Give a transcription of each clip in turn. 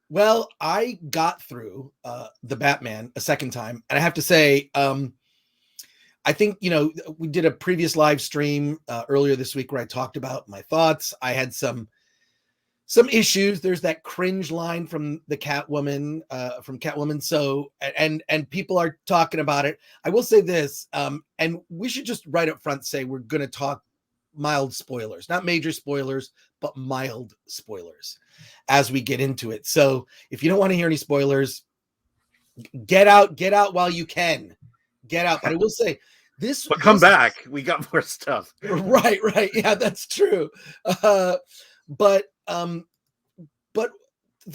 Well, I got through the Batman a second time, and I have to say, I think, we did a previous live stream earlier this week where I talked about my thoughts. I had some issues. There's that cringe line from the Catwoman, So, and people are talking about it. I will say this, and we should just right up front say we're going to talk mild spoilers, not major spoilers, but mild spoilers as we get into it. So if you don't want to hear any spoilers, get out while you can. Get out. But I will say this. But come back. We got more stuff. Right. Yeah, that's true. But the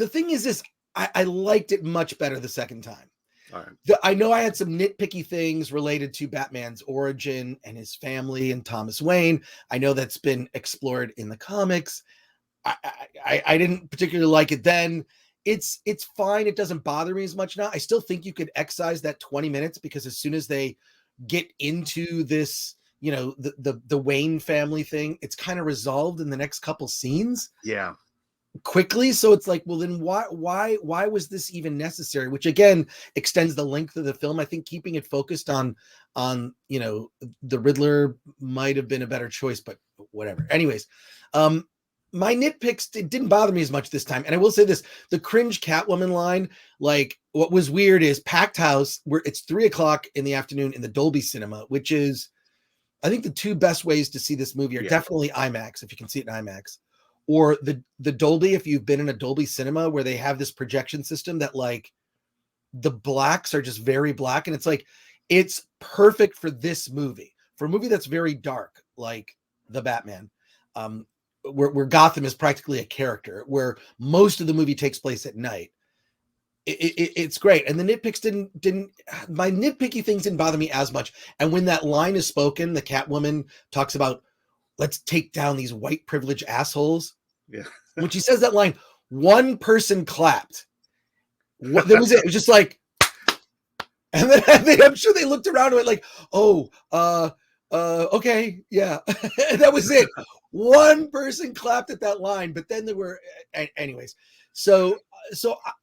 thing is this, I liked it much better the second time. All right. I know I had some nitpicky things related to Batman's origin and his family and Thomas Wayne. I know that's been explored in the comics. I didn't particularly like it then. It's fine. It doesn't bother me as much now. I still think you could excise that 20 minutes because as soon as they get into this, the Wayne family thing, it's kind of resolved in the next couple scenes. Yeah. Quickly. So it's like, well, then why was this even necessary? Which again extends the length of the film. I think keeping it focused on the Riddler might have been a better choice, but whatever. Anyways, my nitpicks, it didn't bother me as much this time. And I will say this, the cringe Catwoman line, like what was weird is packed house where it's 3:00 in the afternoon in the Dolby Cinema, which is, I think the two best ways to see this movie are definitely IMAX, if you can see it in IMAX, or the Dolby, if you've been in a Dolby Cinema where they have this projection system that like the blacks are just very black. And it's like, it's perfect for this movie, for a movie that's very dark, like the Batman, where Gotham is practically a character, where most of the movie takes place at night. It's great. And the nitpicks didn't my nitpicky things didn't bother me as much. And when that line is spoken, the Catwoman talks about, let's take down these white privileged assholes. Yeah. When she says that line, one person clapped. That was it. It was just like, and then I'm sure they looked around and went like, okay, yeah. And that was it. One person clapped at that line, but then there were, anyways. So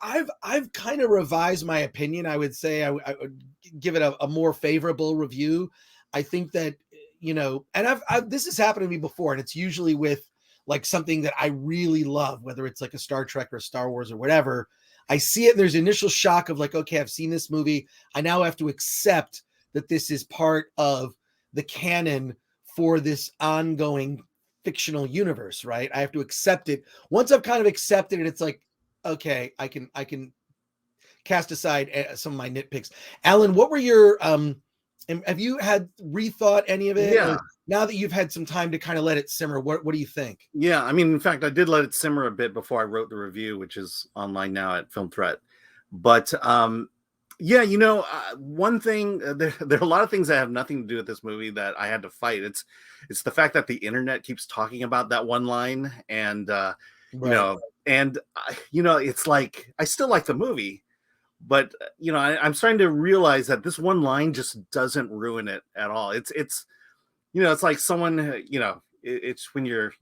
I've kind of revised my opinion. I would say I would give it a more favorable review. I think that, and this has happened to me before, and it's usually with like something that I really love, whether it's like a Star Trek or Star Wars or whatever. I see it, and there's initial shock of like, okay, I've seen this movie. I now have to accept that this is part of the canon for this ongoing fictional universe, right? I have to accept it. Once I've kind of accepted it, it's like, okay, I can cast aside some of my nitpicks. Alan, what were your have you had rethought any of it? Yeah. Now that you've had some time to kind of let it simmer, what do you think? Yeah, I mean, in fact, I did let it simmer a bit before I wrote the review, which is online now at Film Threat. But yeah, one thing, there are a lot of things that have nothing to do with this movie that I had to fight. It's the fact that the internet keeps talking about that one line, and it's like, I still like the movie, but I'm starting to realize that this one line just doesn't ruin it at all. It's like someone, it's when your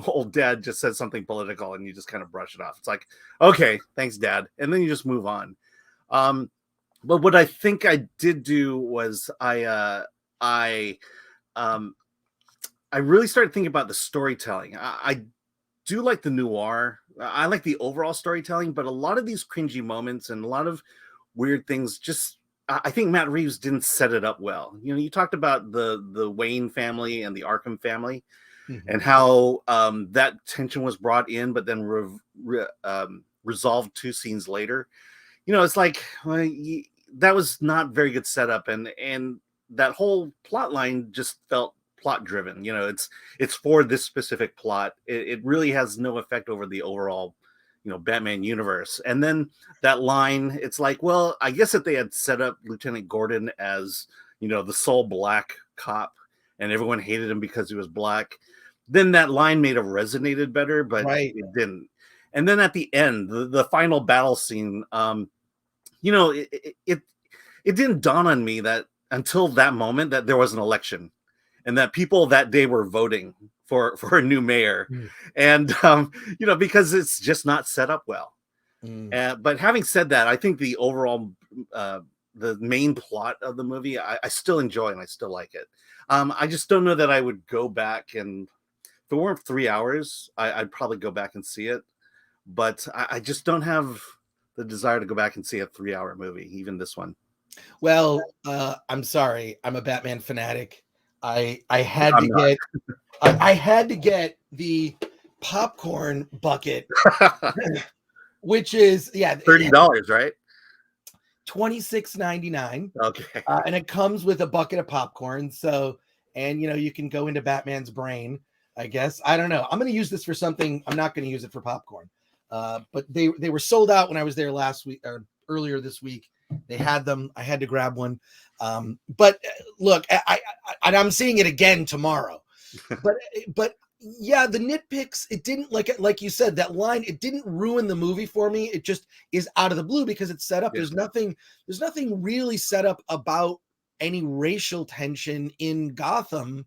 old dad just says something political and you just kind of brush it off. It's like, okay, thanks, Dad, and then you just move on. But what I think I did do was I really started thinking about the storytelling. I do like the noir. I like the overall storytelling, but a lot of these cringy moments and a lot of weird things, just I think Matt Reeves didn't set it up well. You talked about the Wayne family and the Arkham family, mm-hmm. and how that tension was brought in, but then resolved 2 scenes later. It's like, that was not very good setup, and that whole plot line just felt plot driven. It's for this specific plot. It really has no effect over the overall, Batman universe. And then that line, it's like, well, I guess if they had set up Lieutenant Gordon as, the sole black cop, and everyone hated him because he was black, then that line may have resonated better, but It didn't. And then at the end, the final battle scene, it didn't dawn on me that until that moment that there was an election and that people that day were voting for a new mayor. And, because it's just not set up well. But having said that, I think the overall the main plot of the movie, I still enjoy and I still like it. I just don't know that I would go back, and if it weren't 3 hours, I'd probably go back and see it. But I just don't have the desire to go back and see a 3-hour movie, even this one. Well, I'm sorry. I'm a Batman fanatic. I had I'm to not. get I had to get the popcorn bucket, which is $30, right? $26.99. Okay. And it comes with a bucket of popcorn. So, and you can go into Batman's brain, I guess. I don't know. I'm going to use this for something. I'm not going to use it for popcorn. But they were sold out when I was there last week or earlier this week. They had them. I had to grab one. But look, I'm seeing it again tomorrow. But yeah, the nitpicks, it didn't, like you said, that line, it didn't ruin the movie for me. It just is out of the blue because it's set up. Yeah. There's nothing really set up about any racial tension in Gotham.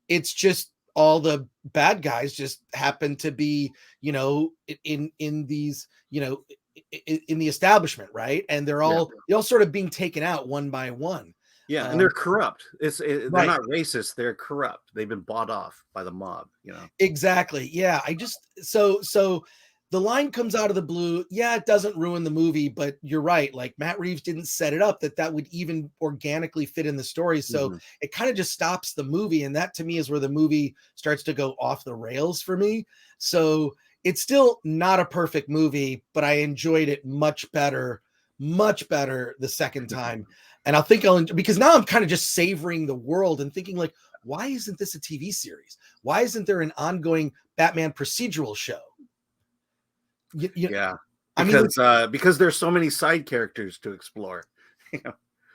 It's just all the bad guys just happen to be, in these, in the establishment, right? And they're all sort of being taken out one by one. Yeah, and they're corrupt. They're Right. not racist. They're corrupt. They've been bought off by the mob. Exactly. Yeah. So the line comes out of the blue. Yeah, it doesn't ruin the movie, but you're right. Like Matt Reeves didn't set it up that would even organically fit in the story. So it kind of just stops the movie. And that to me is where the movie starts to go off the rails for me. So it's still not a perfect movie, but I enjoyed it much better the second time. And I'll enjoy, because now I'm kind of just savoring the world and thinking like, why isn't this a TV series? Why isn't there an ongoing Batman procedural show? Yeah, because there's so many side characters to explore.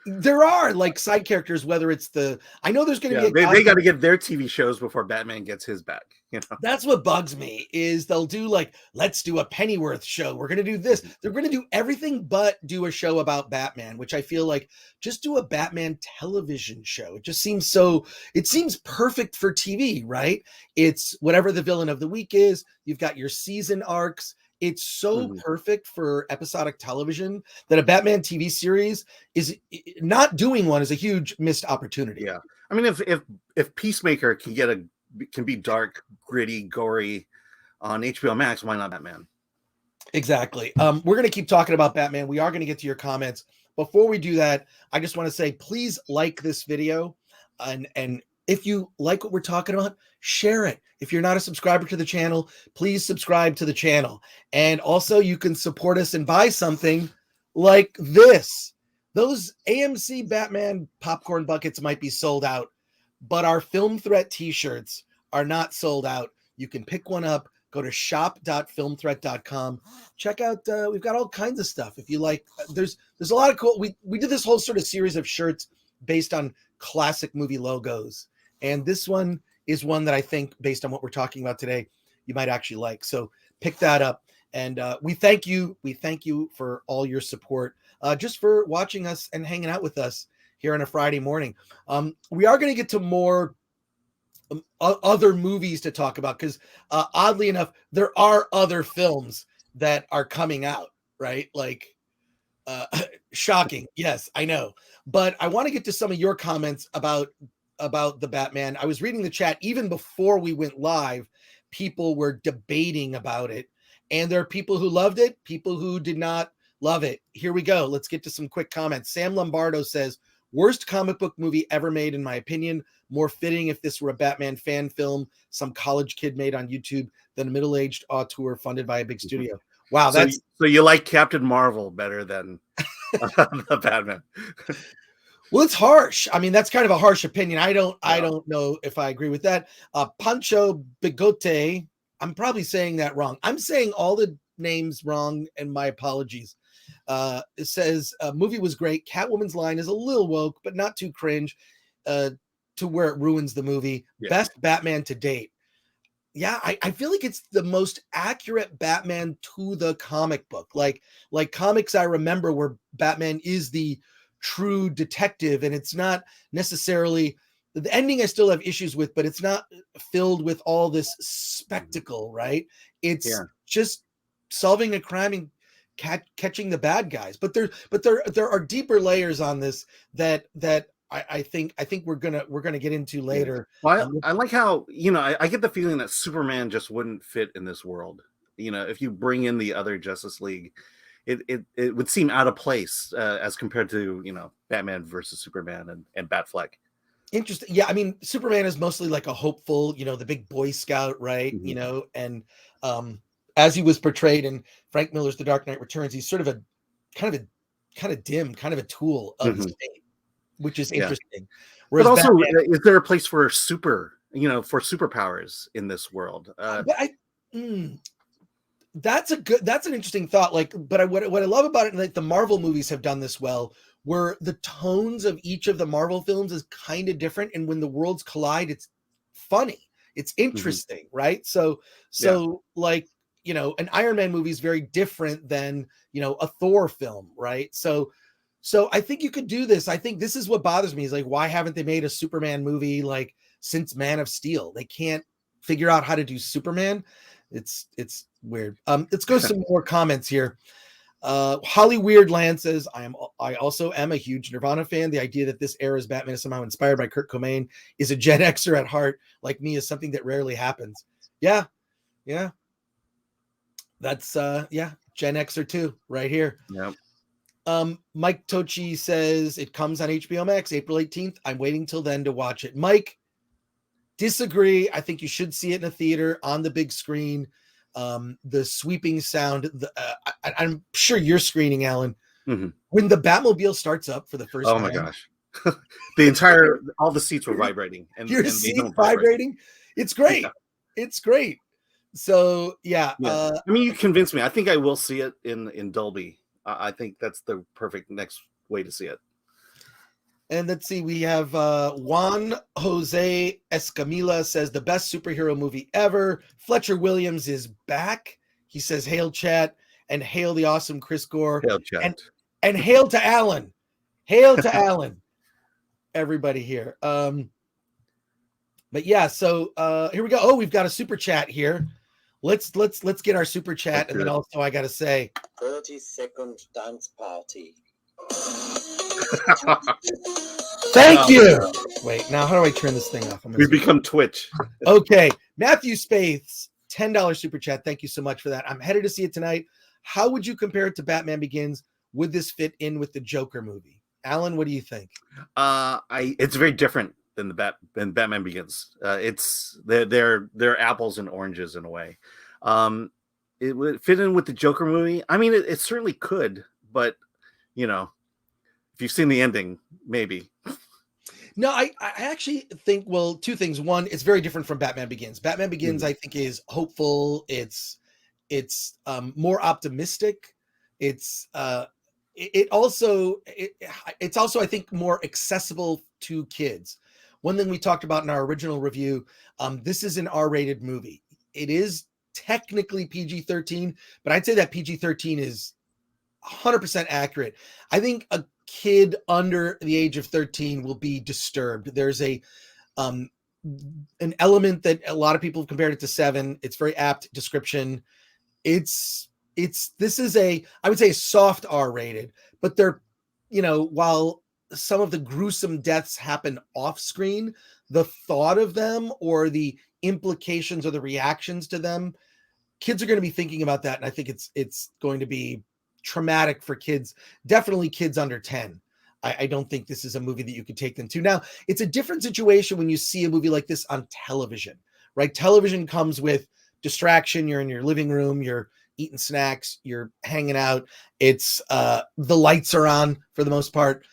There are like side characters, whether it's I know there's going to be they got to get their TV shows before Batman gets his back. That's what bugs me is they'll do like, let's do a Pennyworth show. We're going to do this. They're going to do everything but do a show about Batman, which I feel like just do a Batman television show. It just seems it seems perfect for TV, right? It's whatever the villain of the week is. You've got your season arcs. It's so perfect for episodic television that a Batman TV series is not doing one is a huge missed opportunity. Yeah. I mean, if Peacemaker can be dark, gritty, gory on HBO Max, why not Batman? Exactly. We're going to keep talking about Batman. We are going to get to your comments. Before we do that, I just want to say, please like this video. And if you like what we're talking about, share it. If you're not a subscriber to the channel, please subscribe to the channel. And also you can support us and buy something like this. Those AMC Batman popcorn buckets might be sold out, but our Film Threat t-shirts are not sold out. You can pick one up. Go to shop.filmthreat.com. Check out, we've got all kinds of stuff. If you like, there's a lot of cool, we did this whole sort of series of shirts based on classic movie logos. And this one is one that I think, based on what we're talking about today, you might actually like. So pick that up. And we thank you. We thank you for all your support, just for watching us and hanging out with us here on a Friday morning. We are going to get to more other movies to talk about because oddly enough, there are other films that are coming out, right? Like shocking. Yes, I know. But I want to get to some of your comments about the Batman. I was reading the chat even before we went live. People were debating about it. And there are people who loved it, people who did not love it. Here we go. Let's get to some quick comments. Sam Lombardo says, worst comic book movie ever made, in my opinion. More fitting if this were a Batman fan film some college kid made on YouTube than a middle-aged auteur funded by a big studio. Wow, so you like Captain Marvel better than the Batman? Well, it's harsh. I mean, that's kind of a harsh opinion. I don't know if I agree with that. Pancho Bigote, I'm probably saying that wrong. I'm saying all the names wrong, and my apologies. It says movie was great. Catwoman's line is a little woke, but not too cringe to where it ruins the movie. Yeah. Best Batman to date. Yeah, I feel like it's the most accurate Batman to the comic book. Like comics I remember where Batman is the true detective, and it's not necessarily the ending I still have issues with, but it's not filled with all this spectacle, right? It's just solving a crime and catching the bad guys. But there are deeper layers on this that I think we're gonna get into later. Well, I like how, I get the feeling that Superman just wouldn't fit in this world. If you bring in the other Justice League, it would seem out of place as compared to Batman versus Superman and Batfleck. Interesting. Yeah, I mean, Superman is mostly like a hopeful, the big Boy Scout, right? Mm-hmm. And as he was portrayed in Frank Miller's The Dark Knight Returns, he's sort of a kind of dim, kind of a tool of the state, which is interesting. Whereas but also, Batman, is there a place for for superpowers in this world? That's an interesting thought. But what I love about it, like the Marvel movies have done this well, where the tones of each of the Marvel films is kind of different, and when the worlds collide, it's funny, it's interesting, right? So an Iron Man movie is very different than a Thor film, right? So I think you could do this. I think this is what bothers me is like, why haven't they made a Superman movie like since Man of Steel? They can't figure out how to do Superman. It's weird. Let's go some more comments here. Holly Weirdland says, I also am a huge Nirvana fan. The idea that this era's Batman is somehow inspired by Kurt Cobain is a Gen Xer at heart, like me, is something that rarely happens. Yeah. That's Gen Xer too, right here. Yep. Mike Tochi says it comes on HBO Max April 18th. I'm waiting till then to watch it. Mike, disagree. I think you should see it in a theater on the big screen. The sweeping sound. I'm sure you're screening, Alan. Mm-hmm. When the Batmobile starts up for the first time. Oh my gosh. all the seats were vibrating. And your seat vibrating? It's great. Yeah. It's great. So, yeah. I mean, you convinced me. I think I will see it in Dolby. I think that's the perfect next way to see it. And let's see, we have Juan Jose Escamilla says the best superhero movie ever. Fletcher Williams is back. He says, hail chat and hail the awesome Chris Gore. Hail chat. And hail to Alan. Hail to Alan. Everybody here. But yeah, so here we go. Oh, we've got a super chat here. Let's get our super chat. And then also I got to say 30-second dance party. Thank you. Wait, now how do I turn this thing off? We've become Twitch. Okay. Matthew Spates, $10 super chat. Thank you so much for that. I'm headed to see it tonight. How would you compare it to Batman Begins? Would this fit in with the Joker movie? Alan, what do you think? It's very different than than Batman Begins. They're apples and oranges in a way. It would fit in with the Joker movie. I mean, it certainly could, but if you've seen the ending, maybe. No, I actually think, well, two things. One, it's very different from Batman Begins. Batman Begins, I think, is hopeful. It's more optimistic. It's also, I think, more accessible to kids. One thing we talked about in our original review, this is an R-rated movie. It is technically PG-13, but I'd say that PG-13 is 100% accurate. I think a kid under the age of 13 will be disturbed. There's an element that a lot of people have compared it to Seven. It's very apt description. This is I would say a soft R-rated, but they're, while some of the gruesome deaths happen off screen, the thought of them or the implications or the reactions to them, kids are going to be thinking about that. And I think it's going to be traumatic for kids, definitely kids under 10. I don't think this is a movie that you could take them to. Now, it's a different situation when you see a movie like this on television, right? Television comes with distraction. You're in your living room, you're eating snacks, you're hanging out. It's the lights are on for the most part.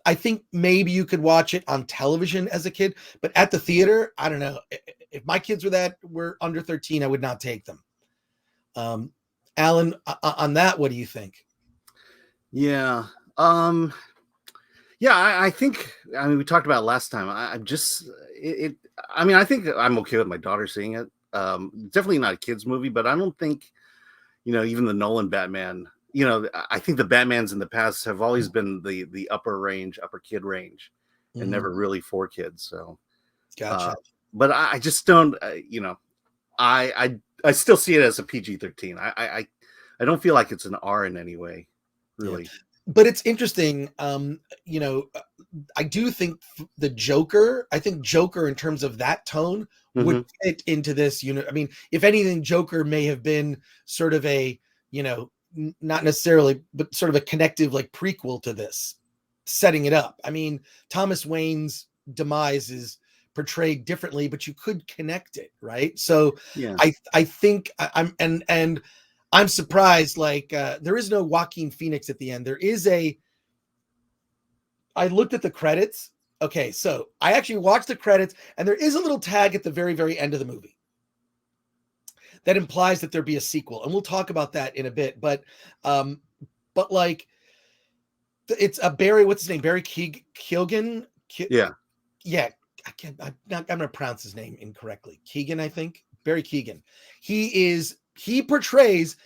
I think maybe you could watch it on television as a kid, but at the theater, I don't know. If my kids were under 13, I would not take them. Alan, on that, what do you think? Yeah. I think, we talked about it last time. I think I'm okay with my daughter seeing it. Definitely not a kid's movie, but I don't think, even the Nolan Batman, I think the Batmans in the past have always been the upper kid range and never really for kids. So, gotcha. But I just don't, I still see it as a PG-13. I don't feel like it's an R in any way, really. Yeah. But it's interesting. I do think the Joker, in terms of that tone would fit into this unit. I mean, if anything, Joker may have been sort of a, not necessarily, but sort of a connective like prequel to this, setting it up. I mean, Thomas Wayne's demise is portrayed differently, but you could connect it, right? So yeah, I think I'm surprised, like there is no Joaquin Phoenix at the end. I looked at the credits. Okay, so I actually watched the credits, and there is a little tag at the very, very end of the movie that implies that there be a sequel, and we'll talk about that in a bit. But like, it's a Barry. What's his name? Barry Keoghan. Yeah. I'm going to pronounce his name incorrectly. Keegan, I think. Barry Keoghan. He portrays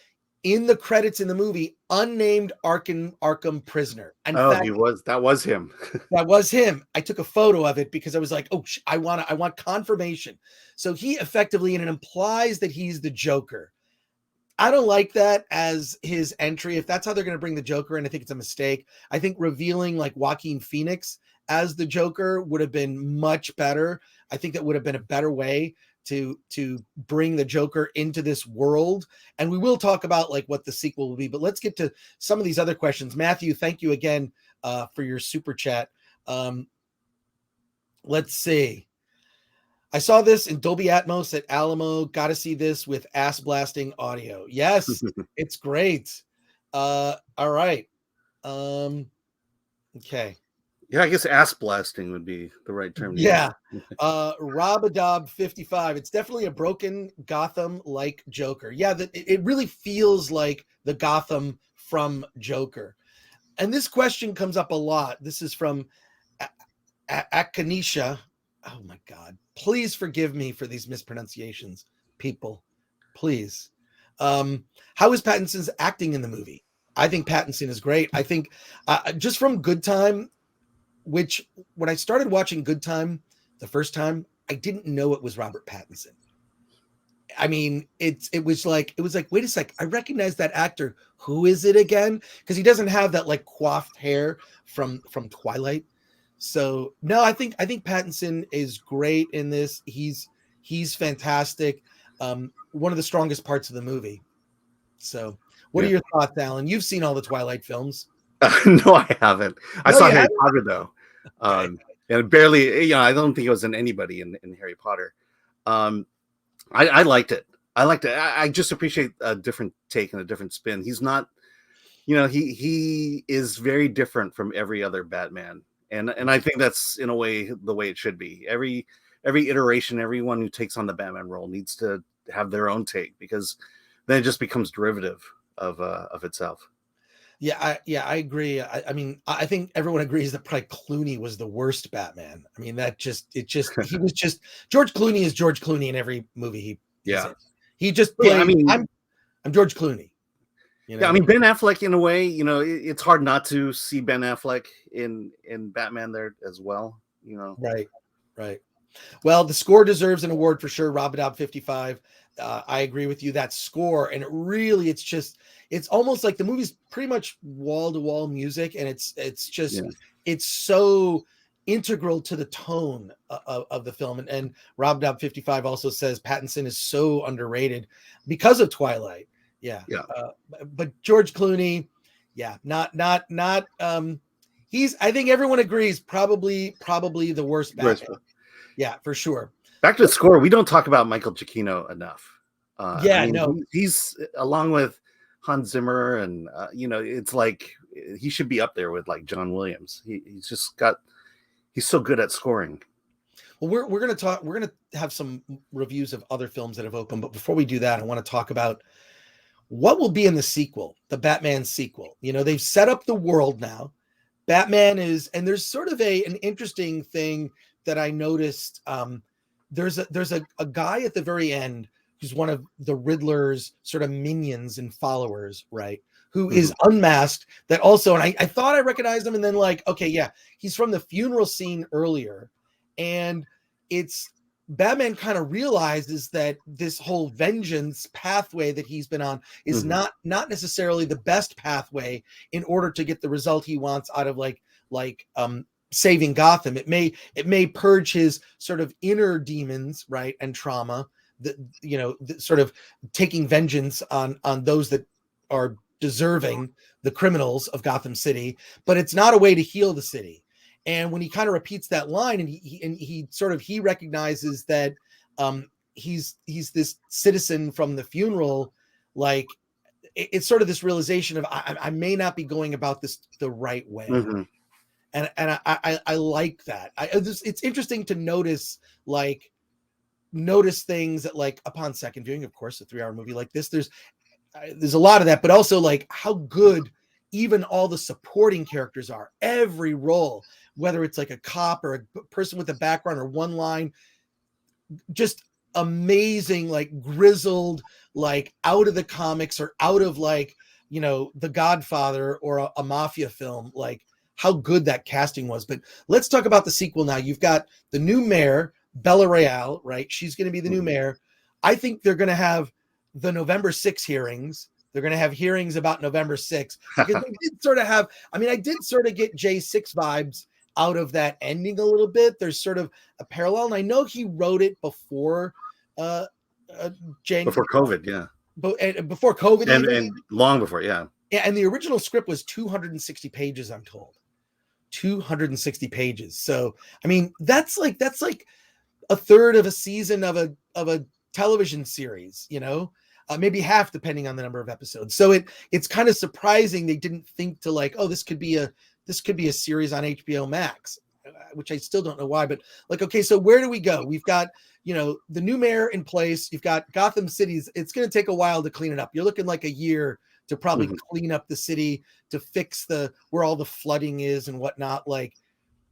in the credits in the movie unnamed Arkham prisoner. In fact, that was him. That was him. I took a photo of it because I was like, oh, I want confirmation. So he effectively, and it implies that he's the Joker. I don't like that as his entry. If that's how they're going to bring the Joker in, I think it's a mistake. I think revealing like Joaquin Phoenix as the Joker would have been much better. I think that would have been a better way to bring the Joker into this world. And we will talk about like what the sequel will be, but let's get to some of these other questions. Matthew, thank you again for your super chat. Let's see. I saw this in Dolby Atmos at Alamo. Got to see this with ass blasting audio. Yes, it's great. All right. Okay. Yeah, I guess ass blasting would be the right term. Yeah. Robadob 55. It's definitely a broken Gotham-like Joker. Yeah, it really feels like the Gotham from Joker. And this question comes up a lot. This is from Akanisha. Oh my God. Please forgive me for these mispronunciations, people. Please. How is Pattinson's acting in the movie? I think Pattinson is great. I think just from Good Time, which when I started watching Good Time the first time, I didn't know it was Robert Pattinson. I mean, it was like, wait a sec, I recognize that actor. Who is it again? Because he doesn't have that like coiffed hair from Twilight. So no, I think Pattinson is great in this. He's fantastic. One of the strongest parts of the movie. So what are your thoughts, Alan? You've seen all the Twilight films. No, I haven't. I saw Harry Potter though. And barely, I don't think it was in anybody in Harry Potter. I liked it. I just appreciate a different take and a different spin. He's not, he is very different from every other Batman. And I think that's in a way the way it should be. Every iteration, everyone who takes on the Batman role needs to have their own take, because then it just becomes derivative of itself. Yeah, I agree. I mean, I think everyone agrees that probably Clooney was the worst Batman. I mean, he was just George Clooney is George Clooney in every movie he's in. He just played, I'm George Clooney. Yeah, I mean, Ben Affleck in a way, it's hard not to see Ben Affleck in Batman there as well. Right. Well, the score deserves an award for sure. Robadob 55. I agree with you. That score, and it's almost like the movie's pretty much wall-to-wall music, and it's so integral to the tone of the film. And Robadob 55 also says Pattinson is so underrated because of Twilight. Yeah. But George Clooney, not I think everyone agrees probably the worst Batman. Yeah, for sure. Back to the score, we don't talk about Michael Giacchino enough. He's along with Hans Zimmer, and it's like he should be up there with like John Williams. He's so good at scoring. Well, we're gonna have some reviews of other films that have opened, but before we do that, I want to talk about what will be in the sequel, the Batman sequel. They've set up the world now. Batman is, and there's sort of an interesting thing that I noticed. There's a guy at the very end who's one of the Riddler's sort of minions and followers, right? Who is unmasked, that also, and I thought I recognized him, and then like, okay, yeah, he's from the funeral scene earlier. And it's Batman kind of realizes that this whole vengeance pathway that he's been on is not necessarily the best pathway in order to get the result he wants out of saving Gotham. It may purge his sort of inner demons, right, and trauma, that sort of taking vengeance on those that are deserving, the criminals of Gotham City, but it's not a way to heal the city. And when he kind of repeats that line, and he recognizes that he's this citizen from the funeral, like it's sort of this realization of I may not be going about this the right way. And I like that. It's interesting to notice things that, like, upon second viewing, of course, a 3-hour movie like this, there's a lot of that, but also like how good even all the supporting characters are. Every role, whether it's like a cop or a person with a background or one line, just amazing, like grizzled, like out of the comics or out of The Godfather or a mafia film, like how good that casting was. But let's talk about the sequel now. You've got the new mayor, Bella Real, right? She's going to be the new mayor. I think they're going to have the November 6 hearings. They're going to have hearings about November 6th, because they did sort of have, I did sort of get J6 vibes out of that ending a little bit. There's sort of a parallel. And I know he wrote it before before COVID. Yeah. Before COVID. And long before. Yeah. And the original script was 260 pages, I'm told. 260 pages. So, that's like a third of a season of a television series, maybe half, depending on the number of episodes. So it's kind of surprising they didn't think to this could be a series on HBO Max, which I still don't know why. But okay, so where do we go? We've got the new mayor in place. You've got Gotham City's. It's going to take a while to clean it up. You're looking like a year to probably clean up the city, to fix where all the flooding is and whatnot. Like,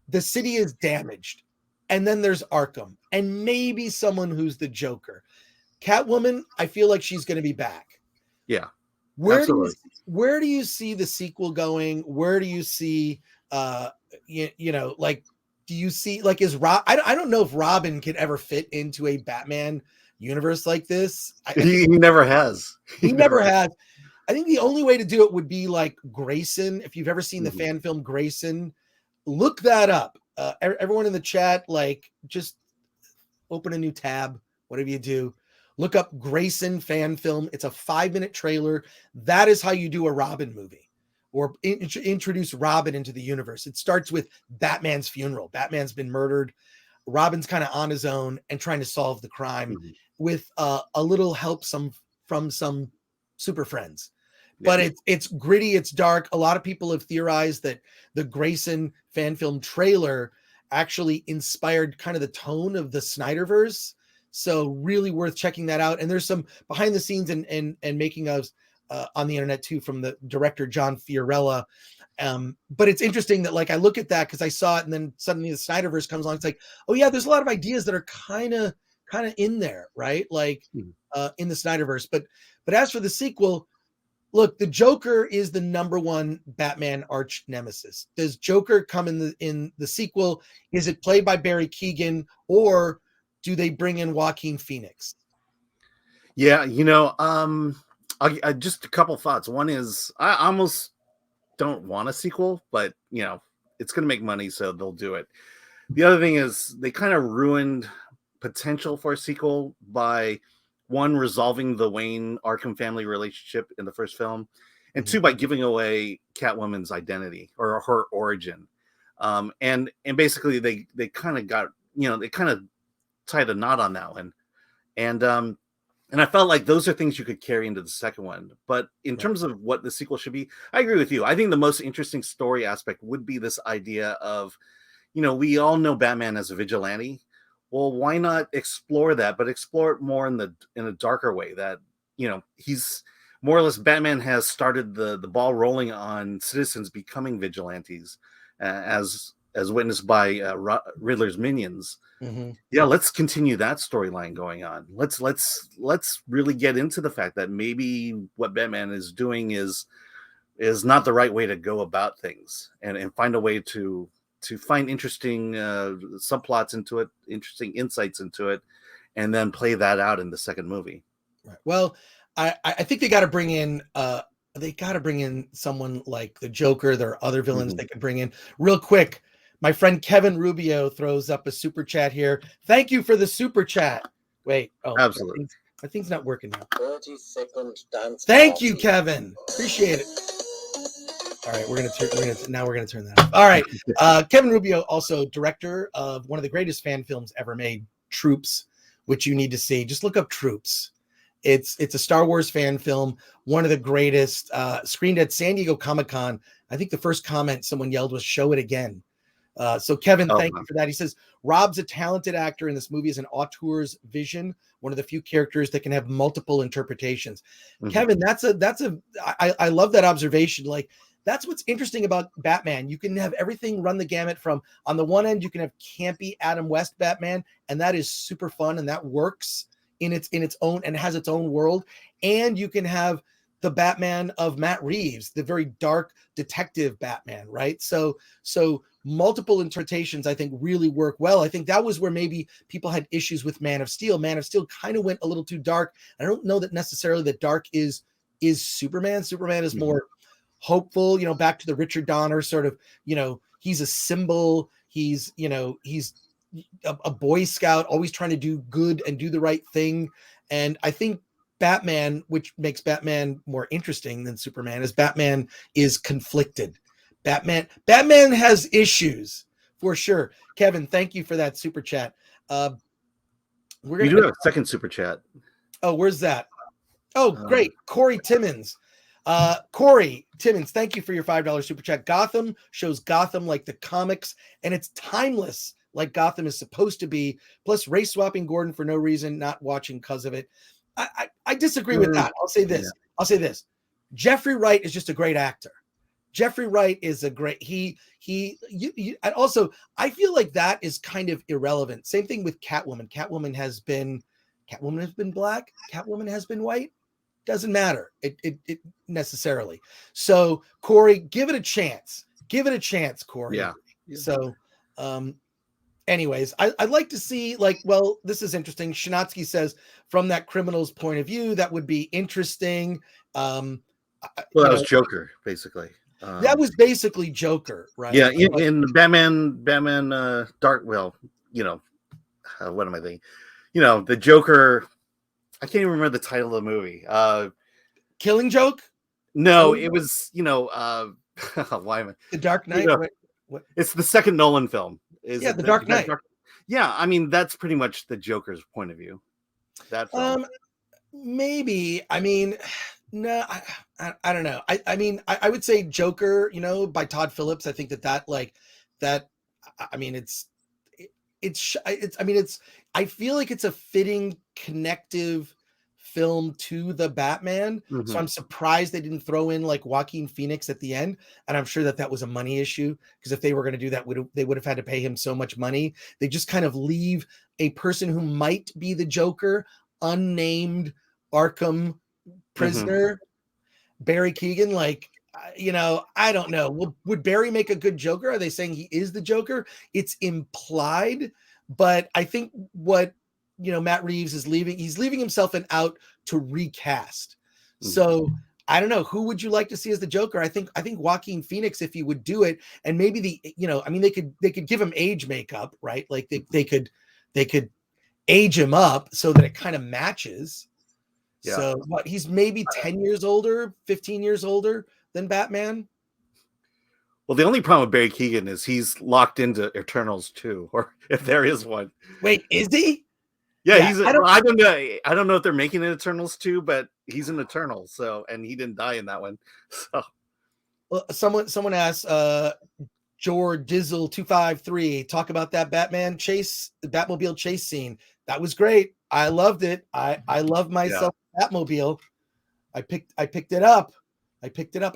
the city is damaged, and then there's Arkham, and maybe someone who's the Joker. Catwoman, I feel like she's going to be back. Yeah. Where do you see the sequel going? Where do you see, do you see, is Rob? I don't know if Robin could ever fit into a Batman universe like this. He never has. He never has. I think the only way to do it would be like Grayson. If you've ever seen the fan film Grayson, look that up. Everyone in the chat, just open a new tab, whatever you do. Look up Grayson fan film. It's a 5-minute trailer. That is how you do a Robin movie, or introduce Robin into the universe. It starts with Batman's funeral. Batman's been murdered. Robin's kind of on his own and trying to solve the crime with a little help from some super friends. But it's gritty. It's dark. A lot of people have theorized that the Grayson fan film trailer actually inspired kind of the tone of the Snyderverse. So really worth checking that out. And there's some behind the scenes and making ofs on the internet too, from the director, John Fiorella. But it's interesting that I look at that because I saw it, and then suddenly the Snyderverse comes along. It's like, oh yeah, there's a lot of ideas that are kind of in there, right? In the Snyderverse. But as for the sequel, look, the Joker is the number one Batman arch nemesis. Does Joker come in the sequel? Is it played by Barry Keoghan, or do they bring in Joaquin Phoenix? Yeah, I just a couple thoughts. One is I almost don't want a sequel, but it's going to make money, so they'll do it. The other thing is they kind of ruined potential for a sequel by, one, resolving the Wayne Arkham family relationship in the first film, and two, by giving away Catwoman's identity or her origin. And basically they kind of got, they kind of tied a knot on that one. And I felt like those are things you could carry into the second one. But in terms of what the sequel should be, I agree with you. I think the most interesting story aspect would be this idea of, we all know Batman as a vigilante. Well, why not explore that, but explore it more in a darker way, that, he's more or less, Batman has started the ball rolling on citizens becoming vigilantes, as witnessed by Riddler's minions. Yeah, let's continue that storyline going on. Let's really get into the fact that maybe what Batman is doing is not the right way to go about things, and find a way to to find interesting subplots into it, interesting insights into it, and then play that out in the second movie. Right. Well, I think they got to bring in someone like the Joker. There are other villains they could bring in real quick. My friend Kevin Rubio throws up a super chat here. Thank you for the super chat. Wait, Absolutely. My thing's not working now. 30-second dance. Thank party. you, Kevin. Appreciate it. All right, we're gonna turn that off. All right, Kevin Rubio, also director of one of the greatest fan films ever made, Troops, which you need to see. Just look up Troops. It's a Star Wars fan film, one of the greatest. Screened at San Diego Comic-Con. I think the first comment someone yelled was "Show it again." So Kevin, thank you for that. He says Rob's a talented actor, and this movie is an auteur's vision, one of the few characters that can have multiple interpretations. Kevin, I love that observation. Like, that's what's interesting about Batman. You can have everything run the gamut from, on the one end, you can have campy Adam West Batman, and that is super fun, and that works in its own and has its own world. And you can have the Batman of Matt Reeves, the very dark detective Batman, right? So multiple interpretations, I think, really work well. I think that was where maybe people had issues with Man of Steel. Man of Steel kind of went a little too dark. I don't know that necessarily that dark is Superman. Superman is more hopeful, back to the Richard Donner sort of, he's a symbol. He's a Boy Scout, always trying to do good and do the right thing. And I think Batman, which makes Batman more interesting than Superman, is Batman is conflicted. Batman has issues for sure. Kevin, thank you for that super chat. We do have a second super chat. Oh, where's that? Oh, great. Corey Timmons. Corey Timmons, thank you for your $5 super chat. Gotham shows Gotham like the comics, and it's timeless like Gotham is supposed to be. Plus, race swapping Gordon for no reason, not watching because of it. I disagree with that. I'll say this. Yeah. I'll say this. Jeffrey Wright is just a great actor. Jeffrey Wright is a great, and also I feel like that is kind of irrelevant. Same thing with Catwoman. Catwoman has been black. Catwoman has been white. Doesn't matter. It necessarily. So Corey, give it a chance. Give it a chance, Corey. Yeah. So, anyways, I'd like to see, this is interesting. Shinatsky says, from that criminal's point of view, that would be interesting. That was Joker, basically. That was basically Joker, right? Yeah, in Batman, Dark. Well, what am I thinking? The Joker. I can't even remember the title of the movie. Killing Joke? No, it was. Why am I? The Dark Knight. What? It's the second Nolan film. The Dark Knight. Yeah, I mean that's pretty much the Joker's point of view. That film. Maybe. I mean, no, I don't know. I mean, I would say Joker, by Todd Phillips. I think that. I mean, I feel like it's a fitting connective film to the Batman. So I'm surprised they didn't throw in like Joaquin Phoenix at the end. And I'm sure that was a money issue, because if they were going to do that, they would have had to pay him so much money. They just kind of leave a person who might be the Joker, unnamed Arkham prisoner, Barry Keoghan. I don't know. Would Barry make a good Joker? Are they saying he is the Joker? It's implied, but I think what Matt Reeves is leaving, he's leaving himself an out to recast. So I don't know, who would you like to see as the Joker? I think Joaquin Phoenix, if he would do it, and maybe they could give him age makeup, right? Like they could age him up so that it kind of matches. Yeah. So he's maybe 10 years older, 15 years older than Batman. Well, the only problem with Barry Keoghan is he's locked into Eternals too, or if there is one. Wait, is he? Yeah, I don't know. I don't know if they're making an Eternals too, but he's an Eternal, and he didn't die in that one. So, well, someone asked, George Dizzle 253, talk about that Batman chase, the Batmobile chase scene. That was great. I loved it. I love myself Batmobile. I picked it up.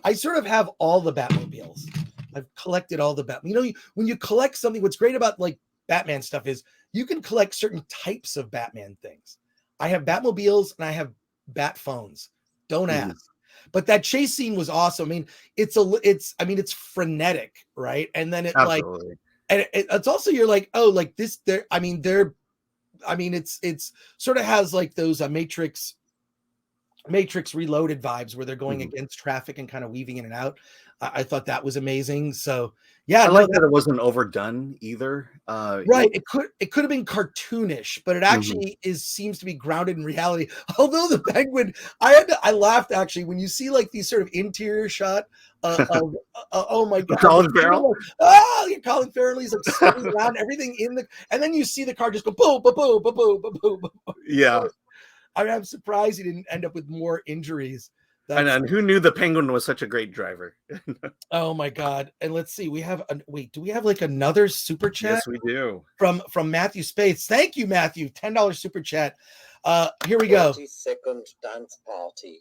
I sort of have all the Batmobiles. I've collected all the Batman. When you collect something, what's great about like Batman stuff is you can collect certain types of Batman things. I have Batmobiles and I have Bat phones. Don't ask. But that chase scene was awesome. I mean, it's frenetic, right? And then it And it's also, you're like, oh, like this, it's sort of has like those Matrix Reloaded vibes where they're going against traffic and kind of weaving in and out. I thought that was amazing. So yeah, I like that it wasn't overdone either. Right. It could have been cartoonish, but it actually seems to be grounded in reality. Although the penguin, I laughed actually when you see like these sort of interior shot of oh my god, Colin Farrell. You're Colin Farrell. He's like spinning around everything and then you see the car just go boom, boom, boom, boom, boom, boom, boom. Yeah. I'm surprised he didn't end up with more injuries. And who knew the penguin was such a great driver? Oh my god. And let's see, we have do we have like another super chat? Yes, we do. From Matthew Spates. Thank you, Matthew. $10 super chat. Here we go. 30-second dance party.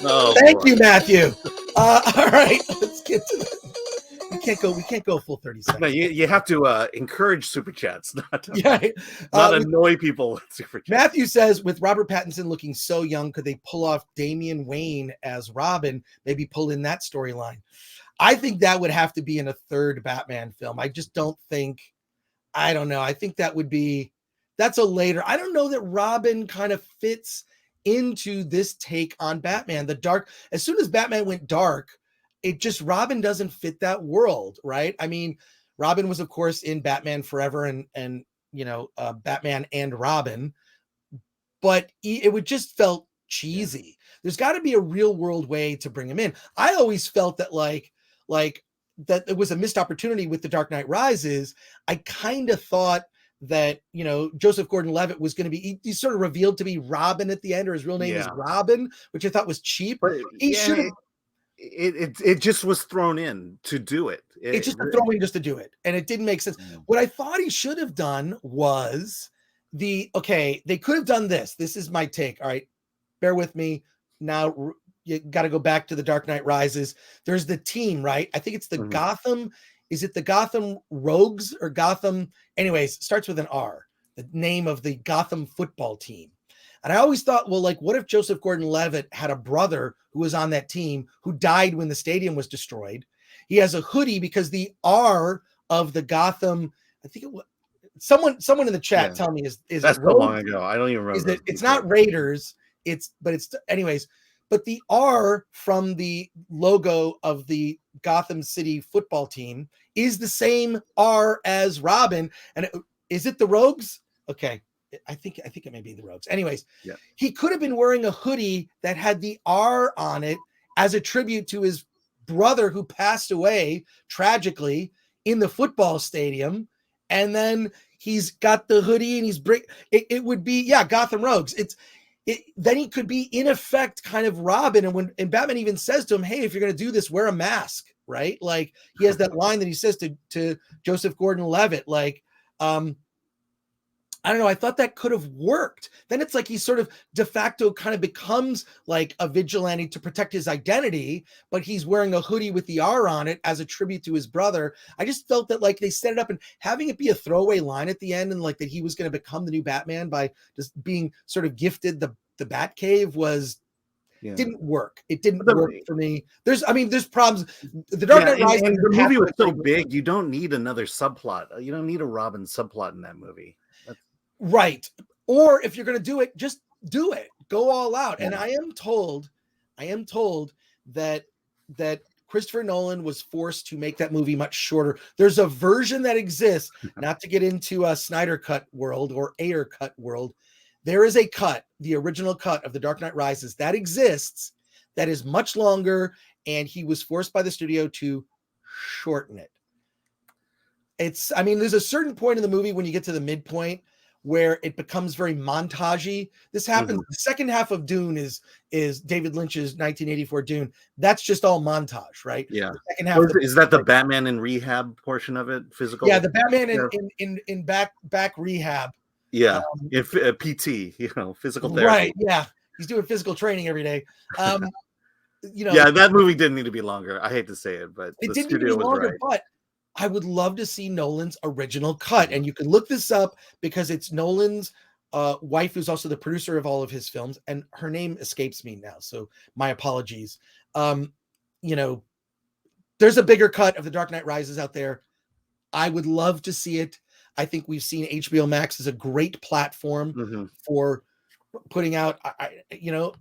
Oh, thank you, Matthew. All right, let's get to that. We can't go full 30 seconds. No, you have to encourage super chats, not annoy people with super chats. Matthew says, with Robert Pattinson looking so young, could they pull off Damian Wayne as Robin? Maybe pull in that storyline. I think that would have to be in a third Batman film. I just don't think. I don't know. I think that's a later. I don't know that Robin kind of fits into this take on Batman. The dark. As soon as Batman went dark, Robin doesn't fit that world, right? I mean, Robin was, of course, in Batman Forever and Batman and Robin, but it would just felt cheesy. Yeah. There's got to be a real world way to bring him in. I always felt that like that it was a missed opportunity with The Dark Knight Rises. I kind of thought that, Joseph Gordon-Levitt was going to be, he sort of revealed to be Robin at the end, or his real name is Robin, which I thought was cheap. But he should have. It just was thrown in to do it. It's just a throw in just to do it. And it didn't make sense. What I thought he should have done was they could have done this. This is my take. All right. Bear with me. Now you got to go back to The Dark Knight Rises. There's the team, right? I think it's the Gotham. Is it the Gotham Rogues or Gotham? Anyways, starts with an R, the name of the Gotham football team. And I always thought, well, like, what if Joseph Gordon-Levitt had a brother who was on that team who died when the stadium was destroyed? He has a hoodie because the R of the Gotham, I think it was someone in the chat tell me is that's so long ago. I don't even remember. It's not Raiders. But the R from the logo of the Gotham City football team is the same R as Robin. And is it the Rogues? Okay. I think it may be the Rogues. Anyways, he could have been wearing a hoodie that had the R on it as a tribute to his brother who passed away tragically in the football stadium. And then he's got the hoodie and it would be, Gotham Rogues. Then he could be in effect kind of Robin. And Batman even says to him, hey, if you're going to do this, wear a mask, right? Like he has that line that he says to Joseph Gordon-Levitt, like, I don't know. I thought that could have worked. Then it's like he sort of de facto kind of becomes like a vigilante to protect his identity, but he's wearing a hoodie with the R on it as a tribute to his brother. I just felt that like they set it up and having it be a throwaway line at the end and like that he was going to become the new Batman by just being sort of gifted the Batcave didn't work. It didn't work for me. There's problems. The Dark Knight Rises. And the movie was so big, you don't need another subplot. You don't need a Robin subplot in that movie. Right. Or if you're going to do it, just do it. Go all out. And I am told that Christopher Nolan was forced to make that movie much shorter. There's a version that exists, not to get into a Snyder Cut world or Ayer Cut world. There is a cut, the original cut of The Dark Knight Rises that exists, that is much longer, and he was forced by the studio to shorten it. There's a certain point in the movie when you get to the midpoint where it becomes very montagey. This happens. The second half of Dune is David Lynch's 1984 Dune. That's just all montage, right? Yeah. The second half is that the Batman in rehab portion of it? Physical? Yeah, the Batman in back rehab. Yeah, PT, physical therapy. Right. Yeah, he's doing physical training every day. Yeah, that movie didn't need to be longer. I hate to say it, but it didn't need to be longer. But I would love to see Nolan's original cut. And you can look this up because it's Nolan's wife, who's also the producer of all of his films. And her name escapes me now. So my apologies. there's a bigger cut of The Dark Knight Rises out there. I would love to see it. I think we've seen HBO Max as a great platform for putting out.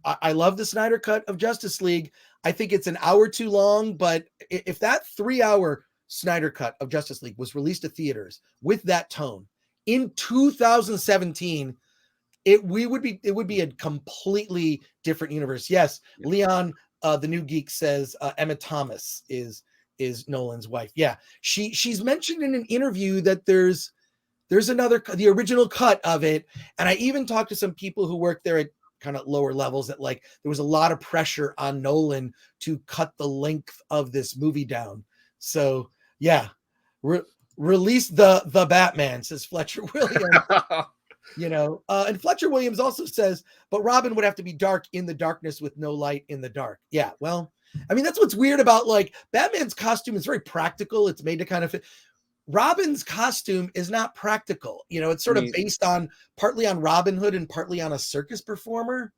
I love the Snyder cut of Justice League. I think it's an hour too long, but if that 3-hour Snyder cut of Justice League was released to theaters with that tone in 2017, it would be a completely different universe. Yes, Leon, the new geek, says Emma Thomas is Nolan's wife. Yeah, she's mentioned in an interview that there's the original cut of it, and I even talked to some people who work there at kind of lower levels that like there was a lot of pressure on Nolan to cut the length of this movie down. So yeah, release the Batman, says Fletcher Williams. And Fletcher Williams also says, but Robin would have to be dark in the darkness with no light in the dark. Yeah, well, I mean, that's what's weird about like Batman's costume is very practical. It's made to kind of fit. Robin's costume is not practical. It's sort of based on partly on Robin Hood and partly on a circus performer.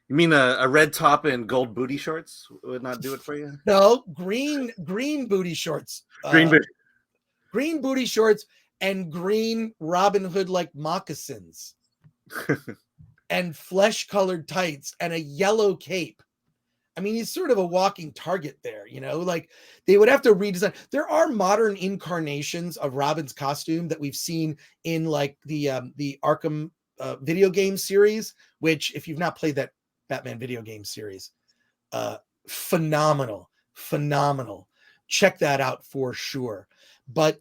You mean a red top and gold booty shorts would not do it for you? No, green booty shorts. Green booty shorts and green Robin Hood like moccasins and flesh-colored tights and a yellow cape. I mean, he's sort of a walking target there, like they would have to redesign. There are modern incarnations of Robin's costume that we've seen in like the Arkham video game series, which if you've not played that Batman video game series, phenomenal. Check that out for sure. But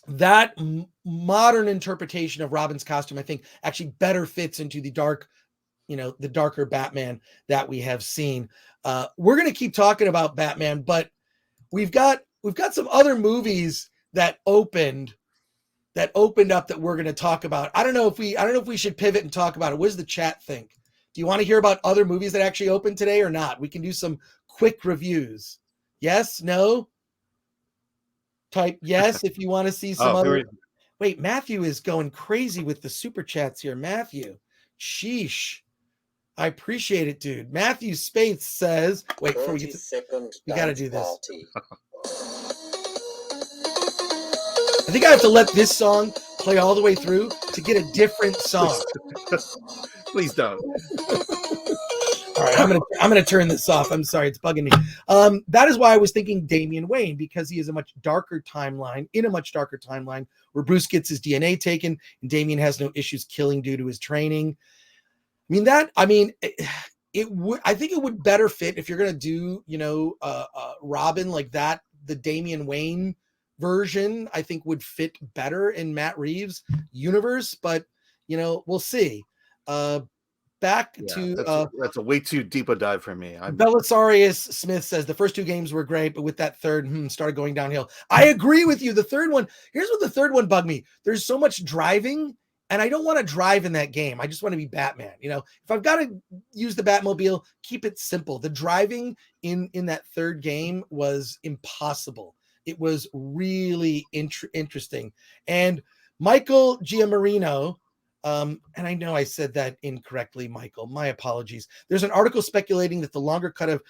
that modern interpretation of Robin's costume, I think actually better fits into the the darker Batman that we have seen. We're going to keep talking about Batman, but we've got some other movies that opened up that we're going to talk about. I don't know if we should pivot and talk about it. What does the chat think? Do you want to hear about other movies that actually opened today or not? We can do some quick reviews. Yes, no? Type yes if you want to see some other. Wait, Matthew is going crazy with the super chats here. Matthew, sheesh. I appreciate it, dude. Matthew Spates says, wait, before we get to, we got to do this. I think I have to let this song play all the way through to get a different song. Please don't. All right, I'm gonna turn this off. I'm sorry, it's bugging me. That is why I was thinking Damian Wayne, because he is in a much darker timeline where Bruce gets his DNA taken and Damian has no issues killing due to his training. I think it would better fit if you're gonna do, Robin like that. The Damian Wayne version, I think, would fit better in Matt Reeves' universe, but we'll see. Back to that's a way too deep a dive for me. Belisarius Smith says the first two games were great, but with that third started going downhill. I agree with you. The third one, here's what the third one bugged me. There's so much driving, and I don't want to drive in that game. I just want to be Batman. If I've got to use the Batmobile, keep it simple. The driving in that third game was impossible. It was really interesting. And Michael Giamarino, and I know I said that incorrectly, Michael. My apologies. There's an article speculating that the longer cut of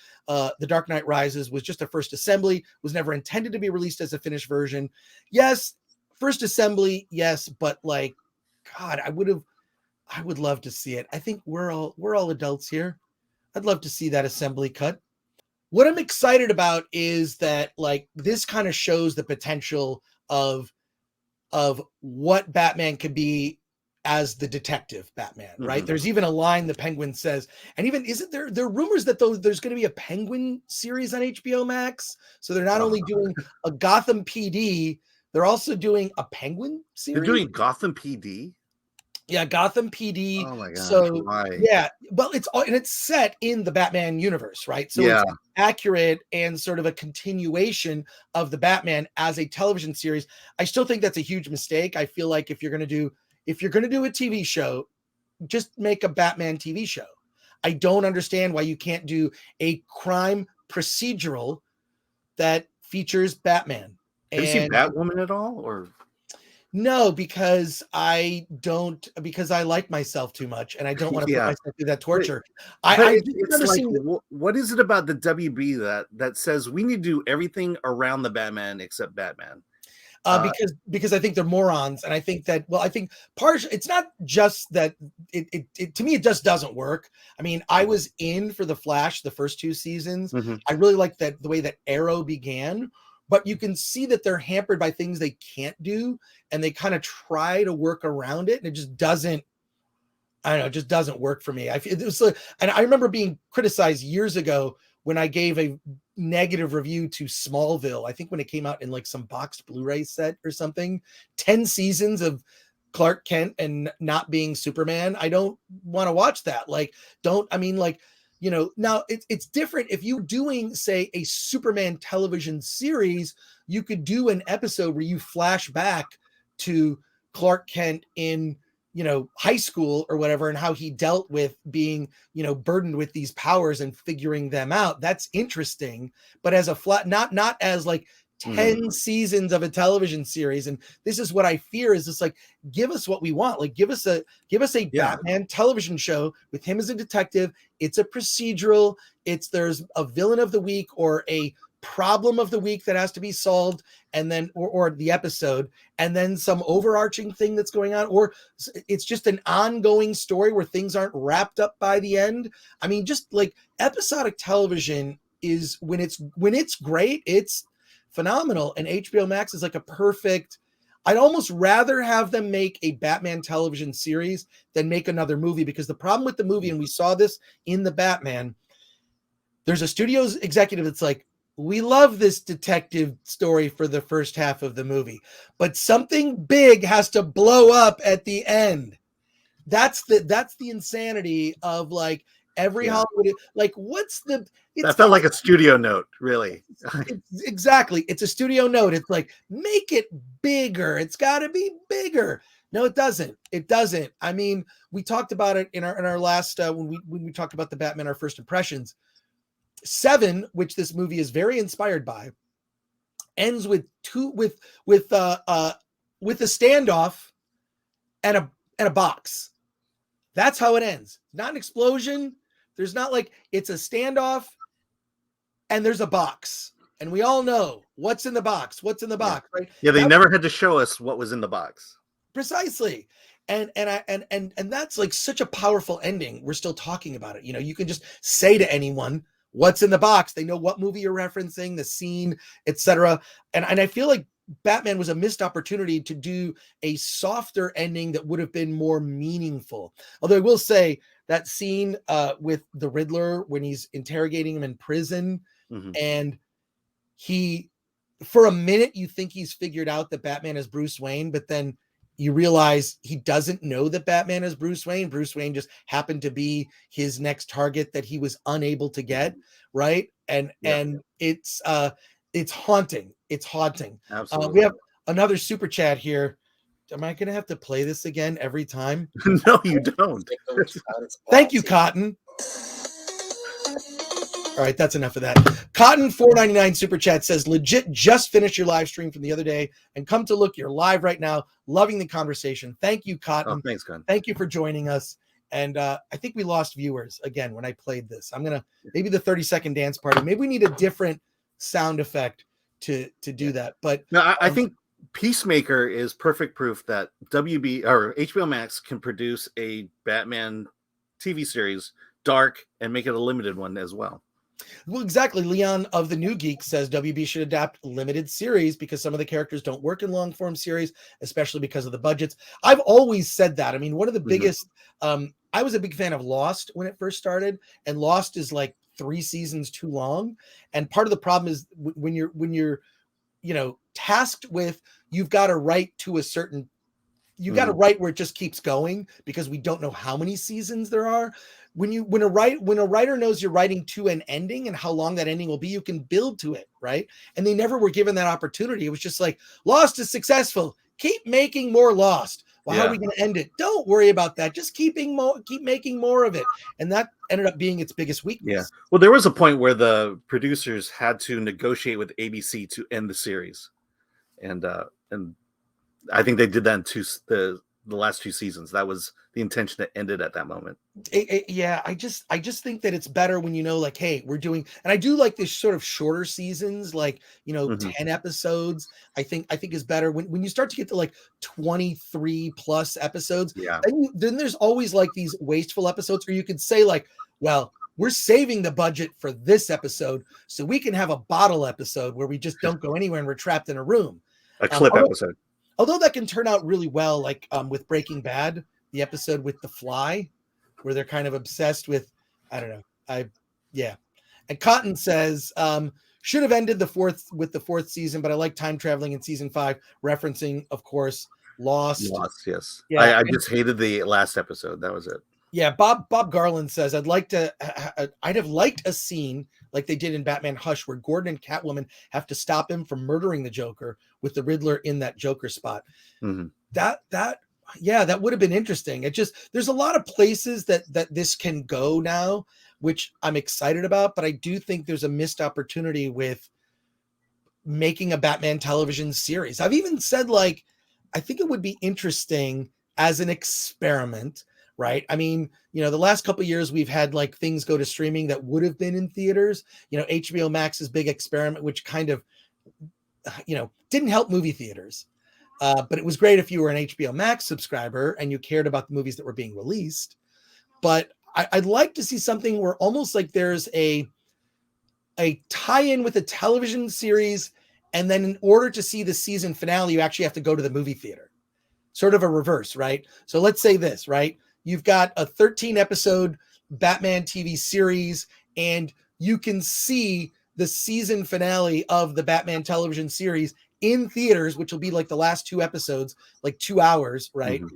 The Dark Knight Rises was just a first assembly, was never intended to be released as a finished version. Yes, first assembly, yes, but like, God, I would love to see it. I think we're all adults here. I'd love to see that assembly cut. What I'm excited about is that like this kind of shows the potential of what Batman could be as the detective Batman, right? Mm-hmm. There's even a line the Penguin says, and even isn't there are rumors that there's going to be a Penguin series on HBO Max. So they're not only doing a Gotham PD, they're also doing a Penguin series. They're doing Gotham PD. Yeah, Gotham PD. Oh my god! So why? Yeah, well, it's set in the Batman universe, right? So It's accurate and sort of a continuation of the Batman as a television series. I still think that's a huge mistake. I feel like if you're going to do a TV show, just make a Batman TV show. I don't understand why you can't do a crime procedural that features Batman. Have you seen Batwoman at all? Or No, because I like myself too much, and I don't want to put Yeah. myself through that But, torture. but I it, just it's never like, seen. what is it about the WB that says we need to do everything around the Batman except Batman? Because I think they're morons, and I think that I think partially it's not just that it to me it just doesn't work. I mean, I was in for the Flash the first 2 seasons. Mhm. I really like that the way that Arrow began, but you can see that they're hampered by things they can't do, and they kind of try to work around it, and it just doesn't. I don't know, it just doesn't work for me. It was like, and I remember being criticized years ago when I gave a negative review to Smallville. I think when it came out in like some boxed Blu-ray set or something, 10 seasons of Clark Kent and not being Superman. I don't want to watch that. Like, now it's different. If you're doing, say, a Superman television series, you could do an episode where you flash back to Clark Kent in high school or whatever, and how he dealt with being, burdened with these powers and figuring them out. That's interesting. But as a flat, not as like 10 seasons of a television series. And this is what I fear is just like, give us what we want. Like, give us a Batman television show with him as a detective. It's a procedural. There's a villain of the week or a problem of the week that has to be solved, and then or the episode, and then some overarching thing that's going on, or it's just an ongoing story where things aren't wrapped up by the end. I mean, just like episodic television is when it's great, it's phenomenal. And HBO Max is like a perfect. I'd almost rather have them make a Batman television series than make another movie, because the problem with the movie, and we saw this in the Batman, there's a studio's executive that's like, we love this detective story for the first half of the movie, but something big has to blow up at the end. That's the insanity of like every Hollywood. Like, that felt like a studio note, really. Exactly. It's a studio note. It's like, make it bigger. It's got to be bigger. No, it doesn't. It doesn't. I mean, we talked about it in our last when we talked about the Batman, our first impressions. 7, which this movie is very inspired by, ends with a standoff and a box. That's how it ends. Not an explosion. There's not like, it's a standoff and there's a box. And we all know what's in the box. What's in the box, right? Yeah, they never had to show us what was in the box. Precisely. And that's like such a powerful ending. We're still talking about it. You can just say to anyone what's in the box. They know what movie you're referencing, the scene, etc. And I feel like Batman was a missed opportunity to do a softer ending that would have been more meaningful. Although I will say that scene with the Riddler when he's interrogating him in prison, and he, for a minute, you think he's figured out that Batman is Bruce Wayne, but then you realize he doesn't know that Batman is Bruce Wayne. Bruce Wayne just happened to be his next target that he was unable to get, right? And it's haunting. It's haunting. Absolutely. We have another super chat here. Am I going to have to play this again every time? No, you don't. Thank you, Cotton. All right, that's enough of that. Cotton 499 super chat says, legit just finished your live stream from the other day and come to look, you're live right now. Loving the conversation. Thank you, Cotton. Oh, thanks, Cotton. Thank you for joining us. And I think we lost viewers again when I played this. I'm going to, maybe the 30-second dance party. Maybe we need a different sound effect to do that. But no, I think Peacemaker is perfect proof that WB or HBO Max can produce a Batman TV series, dark, and make it a limited one as well. Well, exactly. Leon of the New Geek says WB should adapt limited series because some of the characters don't work in long form series, especially because of the budgets. I've always said that. I mean, one of the biggest, I was a big fan of Lost when it first started, and Lost is like 3 seasons too long. And part of the problem is when you're tasked with, you've got to write to a certain, you got to write where it just keeps going because we don't know how many seasons there are. When a writer knows you're writing to an ending and how long that ending will be, you can build to it, right? And they never were given that opportunity. It was just like, Lost is successful. Keep making more Lost. Well, how are we going to end it? Don't worry about that. Just keep making more of it. And that ended up being its biggest weakness. Yeah. Well, there was a point where the producers had to negotiate with ABC to end the series. And I think they did that in the last 2 seasons. That was the intention that ended at that moment. Yeah, I just think that it's better when, like, hey, we're doing, and I do like this sort of shorter seasons, like, 10 episodes. I think is better when you start to get to like 23 plus episodes. Yeah. Then there's always like these wasteful episodes, or you could say like, well, we're saving the budget for this episode so we can have a bottle episode where we just don't go anywhere and we're trapped in a room. A clip episode. Although that can turn out really well, like with Breaking Bad, the episode with the fly, where they're kind of obsessed with, I don't know. And Cotton says, should have ended the fourth season, but I like time traveling in season 5, referencing, of course, Lost. Yes. Yeah, I just hated the last episode. That was it. Yeah, Bob Garland says, I'd have liked a scene like they did in Batman Hush, where Gordon and Catwoman have to stop him from murdering the Joker with the Riddler in that Joker spot. Mm-hmm. That would have been interesting. There's a lot of places that this can go now, which I'm excited about, but I do think there's a missed opportunity with making a Batman television series. I've even said, like, I think it would be interesting as an experiment, right? I mean, the last couple of years we've had like things go to streaming that would have been in theaters. HBO Max's big experiment, which kind of, didn't help movie theaters. But it was great if you were an HBO Max subscriber and you cared about the movies that were being released. But I'd like to see something where almost like there's a tie-in with a television series, and then in order to see the season finale, you actually have to go to the movie theater. Sort of a reverse, right? So let's say this, right? You've got a 13-episode Batman TV series, and you can see the season finale of the Batman television series in theaters, which will be like the last 2 episodes, like 2 hours, right? Mm-hmm.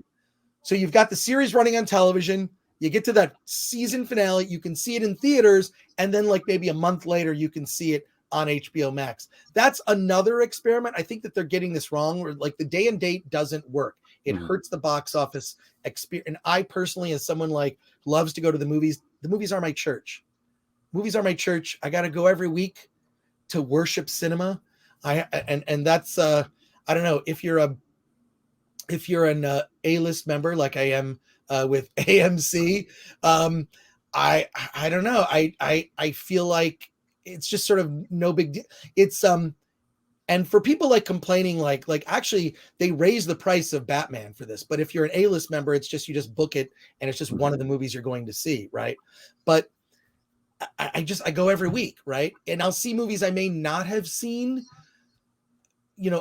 So you've got the series running on television. You get to that season finale, you can see it in theaters, and then like maybe a month later, you can see it on HBO Max. That's another experiment. I think that they're getting this wrong, where like the day and date doesn't work. It hurts the box office experience. And I personally, as someone like loves to go to the movies are my church. Movies are my church. I got to go every week to worship cinema. And that's I don't know if you're an A-list member like I am with AMC. I don't know. I feel like it's just sort of no big deal. It's and for people like complaining, like actually they raise the price of Batman for this, but if you're an A-list member, it's just you just book it and it's just one of the movies you're going to see, right? But I go every week, right? And I'll see movies I may not have seen,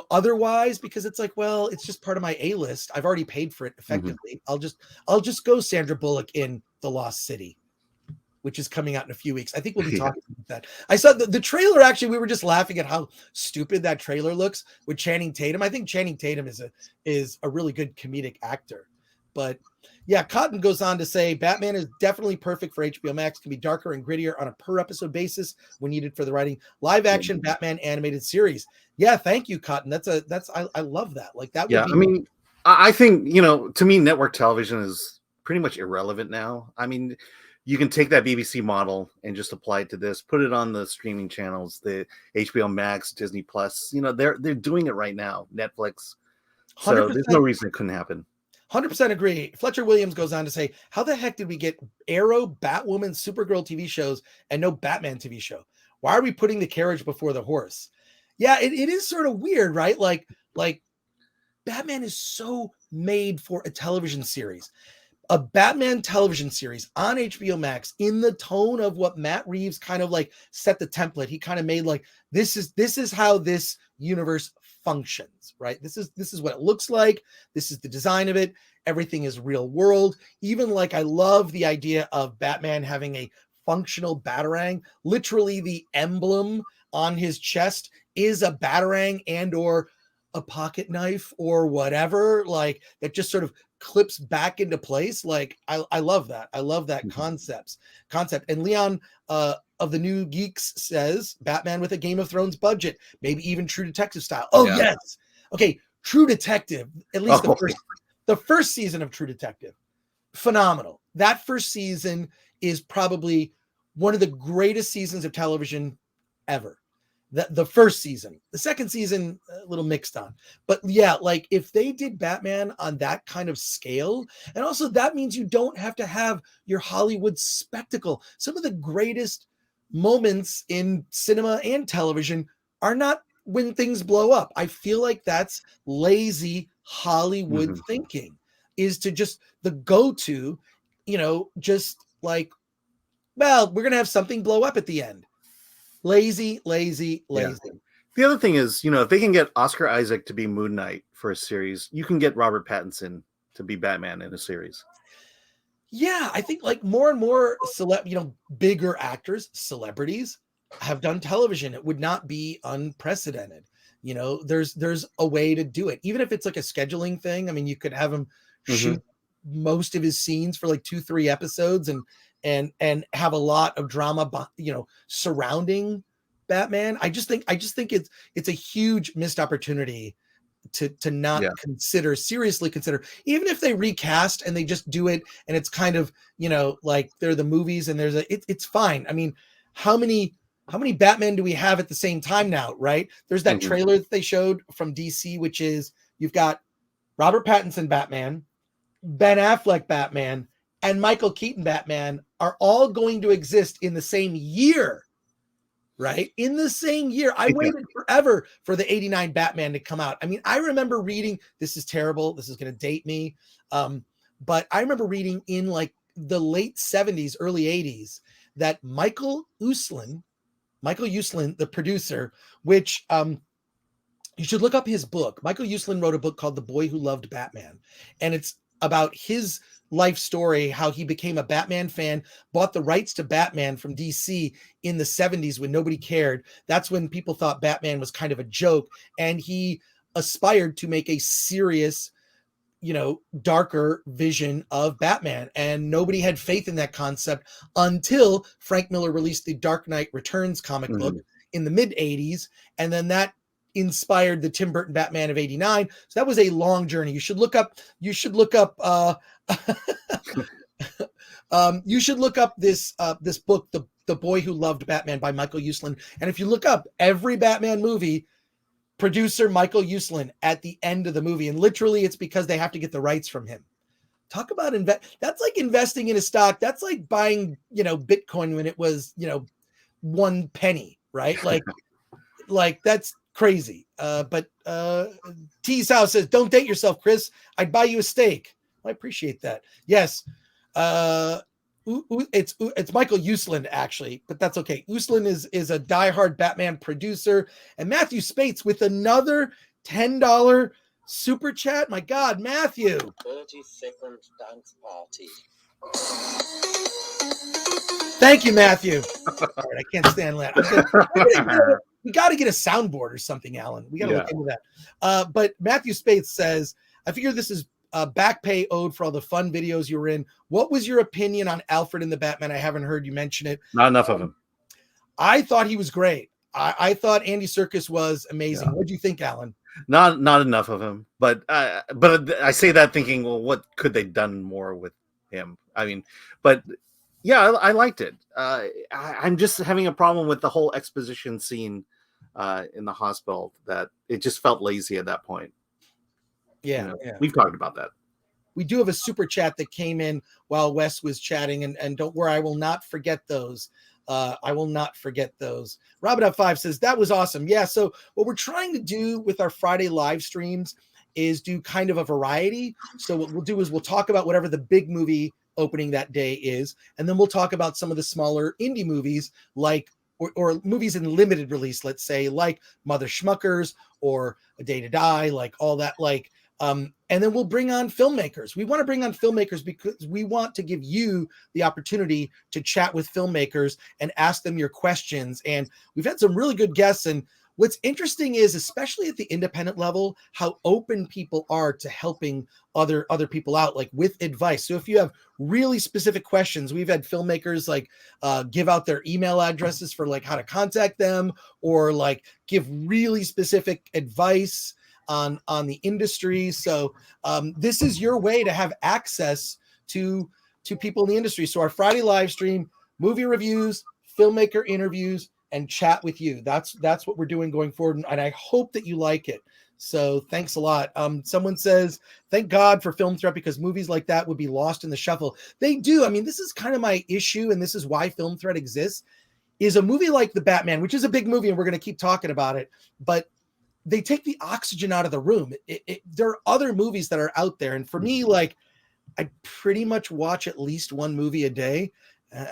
otherwise, because it's like, well, it's just part of my A-list. I've already paid for it effectively. I'll just go Sandra Bullock in The Lost City, which is coming out in a few weeks. I think we'll be talking about that. I saw the trailer. Actually, we were just laughing at how stupid that trailer looks with Channing Tatum. I think Channing Tatum is a really good comedic actor. But yeah, Cotton goes on to say Batman is definitely perfect for HBO Max. Can be darker and grittier on a per episode basis when needed for the writing. Live action Batman animated series. Yeah, thank you, Cotton. I love that. Like that. Yeah, I mean, I think to me, network television is pretty much irrelevant now. I mean, you can take that BBC model and just apply it to this. Put it on the streaming channels, the HBO Max, Disney Plus. They're doing it right now. Netflix. So 100%. There's no reason it couldn't happen. 100% agree. Fletcher Williams goes on to say, how the heck did we get Arrow, Batwoman, Supergirl TV shows and no Batman TV show? Why are we putting the carriage before the horse? Yeah, it is sort of weird, right? Like Batman is so made for a television series. A Batman television series on HBO Max in the tone of what Matt Reeves kind of like set the template. He kind of made like, this is how this universe functions, right? This is what it looks like. This is the design of it. Everything is real world. Even like, I love the idea of Batman having a functional batarang. Literally the emblem on his chest is a batarang and or a pocket knife or whatever, like that just sort of clips back into place. Like I love that. I love that concept. And Leon of the New Geeks says Batman with a Game of Thrones budget, maybe even True Detective style. Oh yeah. Yes. Okay. True Detective, at least the first season of True Detective, phenomenal. That first season is probably one of the greatest seasons of television ever. the first season. The second season, a little mixed on. But yeah, like if they did Batman on that kind of scale, and also that means you don't have to have your Hollywood spectacle. Some of the greatest moments in cinema and television are not when things blow up. I feel like that's lazy Hollywood thinking, is to just the go-to, just like, well, we're going to have something blow up at the end. Lazy. Yeah. The other thing is, if they can get Oscar Isaac to be Moon Knight for a series, you can get Robert Pattinson to be Batman in a series. Yeah, I think like more and more bigger actors, celebrities have done television. It would not be unprecedented. There's a way to do it, even if it's like a scheduling thing. I mean, you could have him shoot most of his scenes for like 2-3 episodes and have a lot of drama, surrounding Batman. I just think it's a huge missed opportunity to not seriously consider, even if they recast and they just do it and it's kind of, like they're the movies and it's fine. I mean, how many Batman do we have at the same time now, right? There's that trailer that they showed from DC, which is you've got Robert Pattinson Batman, Ben Affleck Batman, and Michael Keaton Batman are all going to exist in the same year, right? In the same year. I waited forever for the 89 Batman to come out. I mean, I remember reading, this is terrible, this is going to date me, but I remember reading in like the late 70s, early 80s, that Michael Yousslin, the producer, which you should look up his book. Michael Yousslin wrote a book called The Boy Who Loved Batman, and it's about his life story, how he became a Batman fan, bought the rights to Batman from DC in the 70s when nobody cared. That's when people thought Batman was kind of a joke, and he aspired to make a serious, darker vision of Batman, and nobody had faith in that concept until Frank Miller released the Dark Knight Returns comic book in the mid 80s, and then that inspired the Tim Burton Batman of 89. So that was a long journey. You should look up you should look up this book, The Boy Who Loved Batman by Michael Yousslin. And if you look up every Batman movie, producer Michael Yousslin at the end of the movie, and literally it's because they have to get the rights from him. Talk about that's like investing in a stock. That's like buying, Bitcoin when it was, 1 penny, right? Like that's crazy. But T South says, don't date yourself, Chris. I'd buy you a steak. I appreciate that. Yes. It's Michael Yousslin, actually, but that's okay. Yousslin is a diehard Batman producer. And Matthew Spates with another $10 super chat. My God, Matthew. 32nd dance party. Thank you, Matthew. All right, I can't stand that. We got to get a soundboard or something, Alan. We got to look into that. But Matthew Spates says, I figure this is back pay owed for all the fun videos you were in. What was your opinion on Alfred and the Batman? I haven't heard you mention it. Not enough of him. I thought he was great. I thought Andy Serkis was amazing. Yeah. What do you think, Alan? Not enough of him. But I say that thinking, well, what could they done more with him? I mean, but yeah, I liked it. I'm just having a problem with the whole exposition scene in the hospital, that it just felt lazy at that point. Yeah, We've talked about that. We do have a super chat that came in while Wes was chatting, and don't worry, I will not forget those. I will not forget those. Robin5 says, that was awesome. Yeah, so what we're trying to do with our Friday live streams is do kind of a variety. So what we'll do is we'll talk about whatever the big movie opening that day is, and then we'll talk about some of the smaller indie movies, like or movies in limited release, let's say, like Mother Schmuckers or A Day to Die, like all that, like and then we'll bring on filmmakers. We want to bring on filmmakers because we want to give you the opportunity to chat with filmmakers and ask them your questions. And we've had some really good guests. And what's interesting is, especially at the independent level, how open people are to helping other people out, like with advice. So if you have really specific questions, we've had filmmakers like give out their email addresses for like how to contact them, or like give really specific advice on the industry. So this is your way to have access to people in the industry. So our Friday live stream, movie reviews, filmmaker interviews, and chat with you. That's what we're doing going forward, and I hope that you like it. So thanks a lot. Someone says, thank God for Film Threat, because movies like that would be lost in the shuffle. They do. I mean, this is kind of my issue, and this is why Film Threat exists, is a movie like The Batman, which is a big movie, and we're going to keep talking about it, but they take the oxygen out of the room. There are other movies that are out there. And for me, like, I pretty much watch at least one movie a day.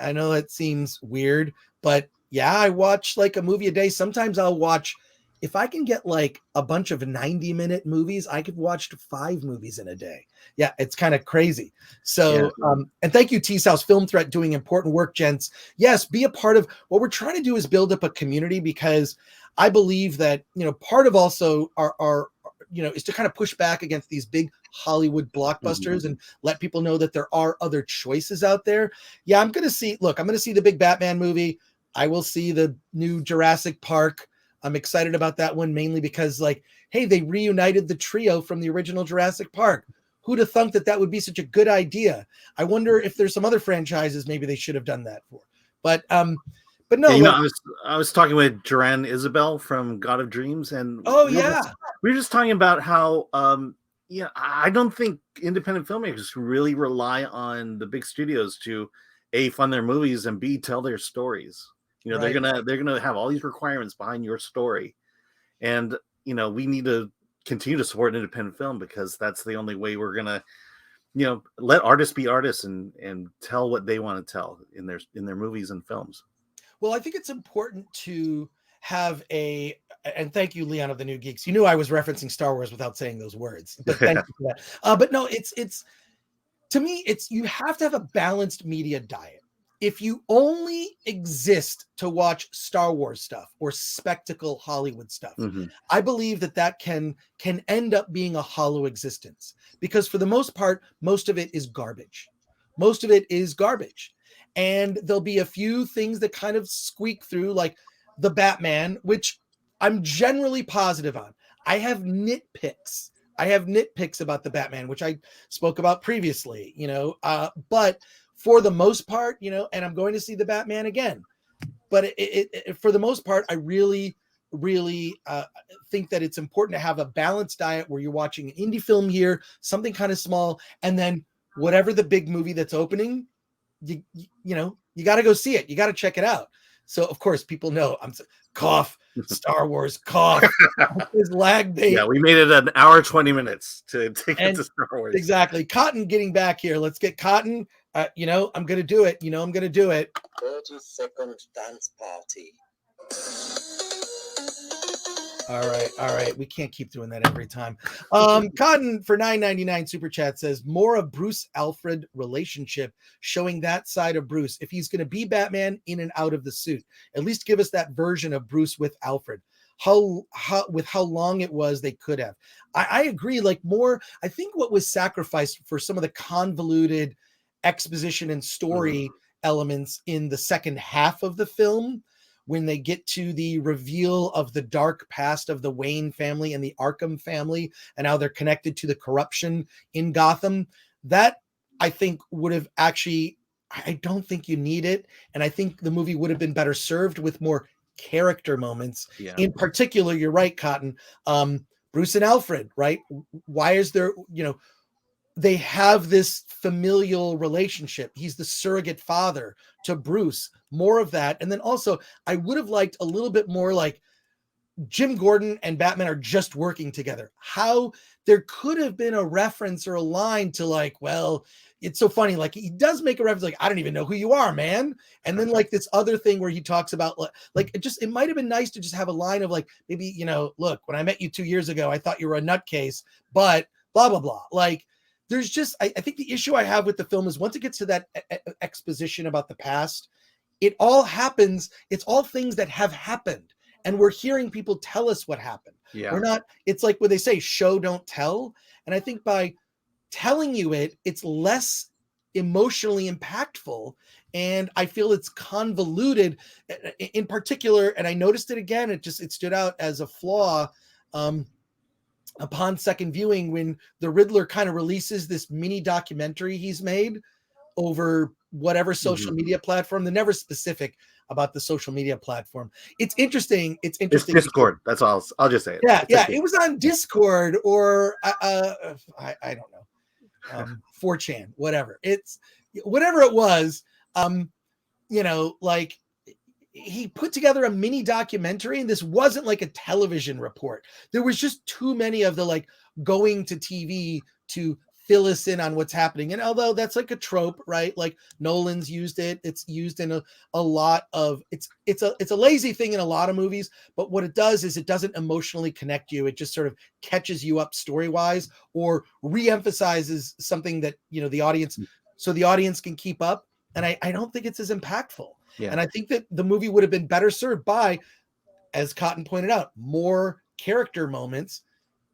I know that seems weird, but yeah, I watch like a movie a day. Sometimes I'll watch, if I can get like a bunch of 90-minute movies, I could watch 5 movies in a day. Yeah, it's kind of crazy. So, and thank you, T-South Film Threat, doing important work, gents. Yes, be a part of what we're trying to do, is build up a community, because I believe that, part of also our is to kind of push back against these big Hollywood blockbusters and let people know that there are other choices out there. Yeah, I'm going to see the big Batman movie. I will see the new Jurassic Park. I'm excited about that one, mainly because, like, hey, they reunited the trio from the original Jurassic Park. Who'd have thunk that would be such a good idea? I wonder if there's some other franchises maybe they should have done that for. But no. Yeah, I was talking with Joanne Isabel from God of Dreams, and we were just talking about how I don't think independent filmmakers really rely on the big studios to A, fund their movies, and B, tell their stories. Right. They're gonna have all these requirements behind your story, and we need to continue to support independent film, because that's the only way we're gonna let artists be artists and tell what they want to tell in their movies and films. Well, I think it's important to have and thank you, Leon of the New Geeks. You knew I was referencing Star Wars without saying those words, but thank you for that. But no, it's to me, you have to have a balanced media diet. If you only exist to watch Star Wars stuff or spectacle Hollywood stuff, I believe that can end up being a hollow existence, because for the most part, most of it is garbage. And there'll be a few things that kind of squeak through, like the Batman, which I'm generally positive on. I have nitpicks about the Batman, which I spoke about previously, but for the most part, and I'm going to see the Batman again, but for the most part, I really think that it's important to have a balanced diet where you're watching an indie film here, something kind of small, and then whatever the big movie that's opening, you got to go see it. You got to check it out. So of course people know I'm cough, Star Wars cough. His lag bait. Yeah, we made it an hour 20 minutes to take it to Star Wars. Exactly. Cotton getting back here. Let's get Cotton. I'm gonna do it. 30-second dance party. All right. We can't keep doing that every time. Cotton for $9.99 super chat says, more of Bruce Alfred relationship, showing that side of Bruce. If he's going to be Batman in and out of the suit, at least give us that version of Bruce with Alfred. How long it was they could have. I agree. Like, more, I think what was sacrificed for some of the convoluted exposition and story elements in the second half of the film, when they get to the reveal of the dark past of the Wayne family and the Arkham family and how they're connected to the corruption in Gotham, that I think would have actually, I don't think you need it. And I think the movie would have been better served with more character moments. Yeah. In particular, you're right, Cotton. Bruce and Alfred, right? Why is there, they have this familial relationship. He's the surrogate father to Bruce. More of that. And then also, I would have liked a little bit more like Jim Gordon and Batman are just working together. How there could have been a reference or a line to, like, well, it's so funny. Like, he does make a reference, like, I don't even know who you are, man. And then like this other thing where he talks about like, it might've been nice to just have a line of like, maybe, look, when I met you 2 years ago, I thought you were a nutcase, but blah, blah, blah. Like, there's just, I think the issue I have with the film is once it gets to that exposition about the past, it all happens. It's all things that have happened. And we're hearing people tell us what happened. Yeah. We're not, it's like what they say, show, don't tell. And I think by telling you it's less emotionally impactful. And I feel it's convoluted in particular. And I noticed it again. It stood out as a flaw. Upon second viewing, when the Riddler kind of releases this mini documentary he's made over whatever social media platform, they're never specific about the social media platform. It's interesting. It's It's interesting. Discord. That's all. I'll just say it. Yeah, It's yeah. okay. It was on Discord or I don't know, 4chan, whatever. It's whatever it was. You know, like he put together a mini documentary, and this wasn't like a television report. There was just too many of the like going to TV to fill us in on what's happening. And although that's like a trope, right? Like Nolan's used it, it's used in a lot of it's a lazy thing in a lot of movies, but what it does is it doesn't emotionally connect you. It just sort of catches you up story-wise or re-emphasizes something that, you know, the audience, so the audience can keep up. And I don't think it's as impactful. Yeah. And I think that the movie would have been better served by, as Cotton pointed out, more character moments,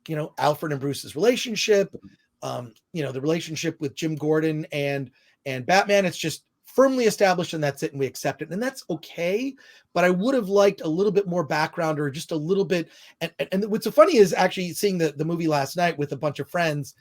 you know, Alfred and Bruce's relationship, you know, the relationship with Jim Gordon and Batman. It's just firmly established and that's it. And we accept it. And that's okay. But I would have liked a little bit more background or just a little bit. And what's so funny is actually seeing the movie last night with a bunch of friends.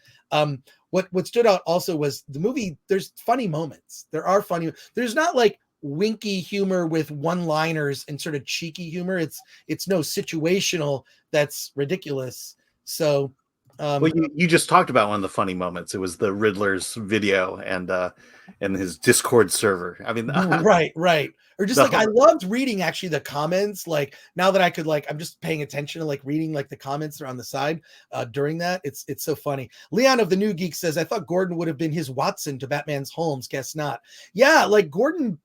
What stood out also was the movie. There's funny moments. There are funny. There's not like winky humor with one-liners and sort of cheeky humor. It's no situational that's ridiculous. So well, you just talked about one of the funny moments. It was the Riddler's video and his Discord server. I mean, right. Or just like I loved reading actually the comments. Like now that I could I'm just paying attention to like reading like the comments that are on the side during that. It's so funny. Leon of the New Geek says, I thought Gordon would have been his Watson to Batman's Holmes. Guess not. Yeah, like Gordon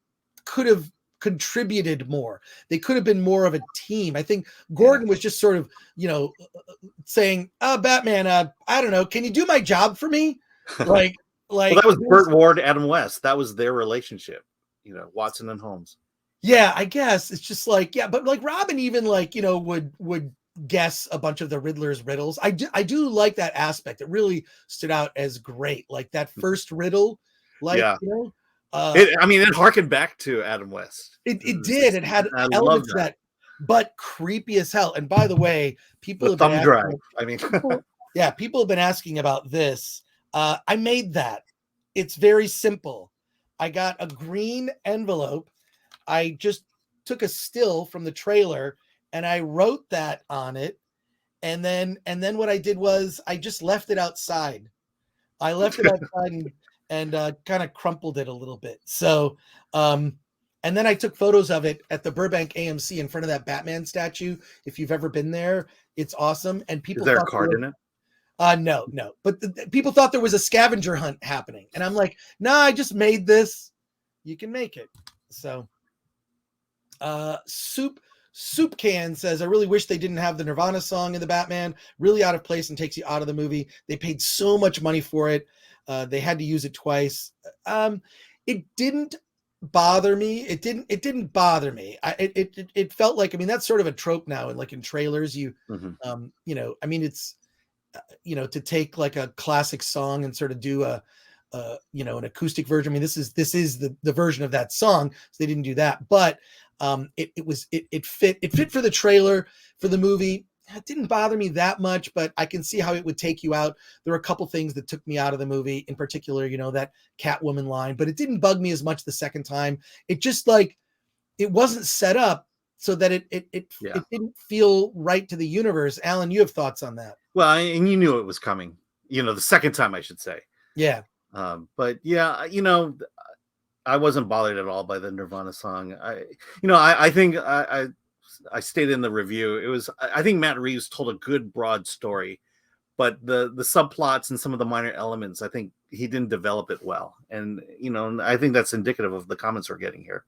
could have contributed more. They could have been more of a team. I think Gordon was just sort of, you know, saying, Batman, I don't know, can you do my job for me? Like well, that was Burt Ward, Adam West. That was their relationship, you know, Watson and Holmes. Yeah, I guess it's just like, yeah, but like Robin even like, you know, would guess a bunch of the Riddler's riddles. I do like that aspect. It really stood out as great. Like that first riddle, like, you know, it harkened back to Adam West. It did. It had elements that, but creepy as hell. And by the way, people have been drive. People have been asking about this. I made that. It's very simple. I got a green envelope. I just took a still from the trailer and I wrote that on it. And then what I did was I just left it outside. I left it outside and kind of crumpled it a little bit. So, and then I took photos of it at the Burbank AMC in front of that Batman statue. If you've ever been there, it's awesome. And people, is there a card in it? No. But people thought there was a scavenger hunt happening. And I'm like, nah, I just made this. You can make it. So, Soup Can says, I really wish they didn't have the Nirvana song in the Batman. Really out of place and takes you out of the movie. They paid so much money for it. They had to use it twice. It didn't bother me. It didn't bother me. It felt like, I mean, that's sort of a trope now. And like in trailers, you know, I mean, it's, you know, to take like a classic song and sort of do you know, an acoustic version. I mean, this is the version of that song. So they didn't do that, but it fit for the trailer for the movie. It didn't bother me that much, but I can see how it would take you out. There were a couple things that took me out of the movie, in particular, you know, that Catwoman line, but it didn't bug me as much the second time. It just like, it wasn't set up so that it didn't feel right to the universe. Alan, you have thoughts on that? Well, and you knew it was coming, you know, the second time, I should say. Yeah. But yeah, you know, I wasn't bothered at all by the Nirvana song. I think I stated in the review, I think Matt Reeves told a good broad story, but the subplots and some of the minor elements, I think he didn't develop it well. And, you know, I think that's indicative of the comments we're getting here.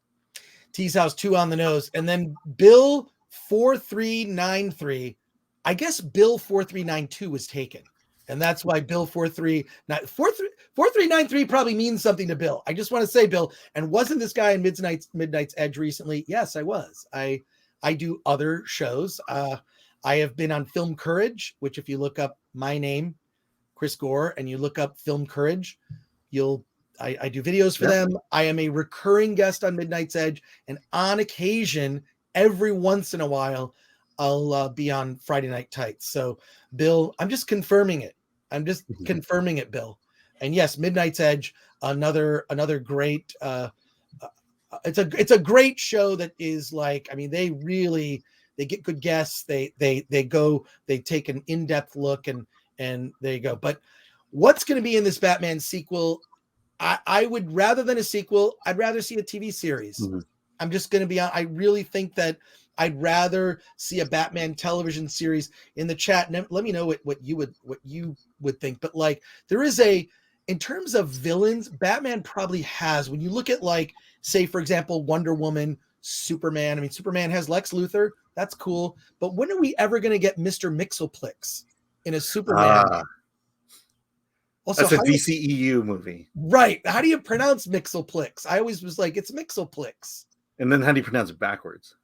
Tease House 2 on the nose. And then Bill 4393, I guess Bill 4392 was taken. And that's why Bill 4393 probably means something to Bill. I just want to say, Bill, and wasn't this guy in Midnight's Edge recently? Yes, I was. I do other shows. I have been on Film Courage, which if you look up my name, Chris Gore, and you look up Film Courage, I do videos for them. I am a recurring guest on Midnight's Edge, and on occasion, every once in a while, I'll be on Friday Night Tights. So, Bill, I'm just confirming it. Bill. And yes, Midnight's Edge, another great it's a great show that is like, I mean, they get good guests. They take an in-depth look and there you go. But what's going to be in this Batman sequel? I would, rather than a sequel, I'd rather see a TV series. Mm-hmm. I'm just going to be on. I really think that I'd rather see a Batman television series. In the chat, and let me know what you would think. But like, there is in terms of villains, Batman probably has, when you look at, like, say, for example, Wonder Woman, Superman. I mean, Superman has Lex Luthor. That's cool. But when are we ever going to get Mr. Mxyzptlk in a Superman? Also, that's a DCEU movie. Right. How do you pronounce Mxyzptlk? I always was like, it's Mxyzptlk. And then how do you pronounce it backwards?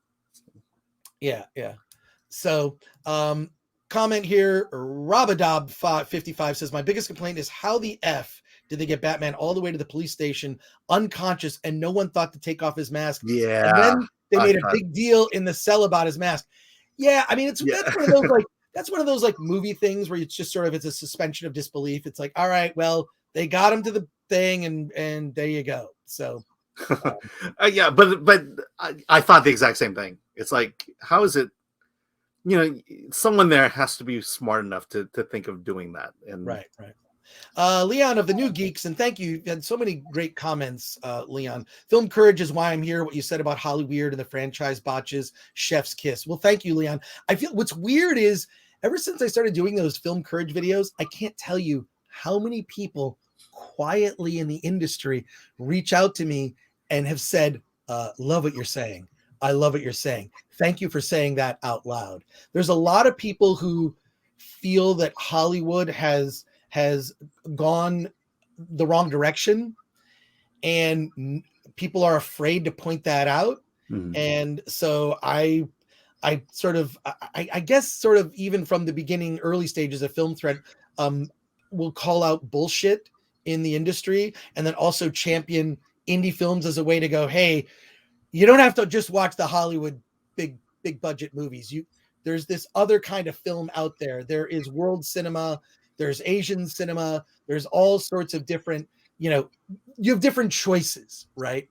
Yeah. So, comment here, Rabadob55 says, my biggest complaint is how the F did they get Batman all the way to the police station unconscious and no one thought to take off his mask? Yeah. And then they made a big deal in the cell about his mask. Yeah, I mean, that's one of those like movie things where it's just sort of, it's a suspension of disbelief. It's like, all right, well, they got him to the thing and there you go. So yeah, but I thought the exact same thing. It's like, how is it, someone there has to be smart enough to think of doing that. And right. Leon of the New Geeks, and thank you. You had so many great comments, Leon. Film courage is why I'm here. What you said about Hollyweird and the franchise botches, chef's kiss. Well, thank you, Leon. I feel what's weird is ever since I started doing those film courage videos, I can't tell you how many people quietly in the industry reach out to me and have said, love what you're saying. I love what you're saying. Thank you for saying that out loud. There's a lot of people who feel that Hollywood has gone the wrong direction, and people are afraid to point that out. Mm-hmm. And so I guess sort of even from the beginning, early stages of Film Threat, will call out bullshit in the industry, and then also champion indie films as a way to go, hey, you don't have to just watch the Hollywood big budget movies. There's this other kind of film out there. There is world cinema. There's Asian cinema. There's all sorts of different, you have different choices, right?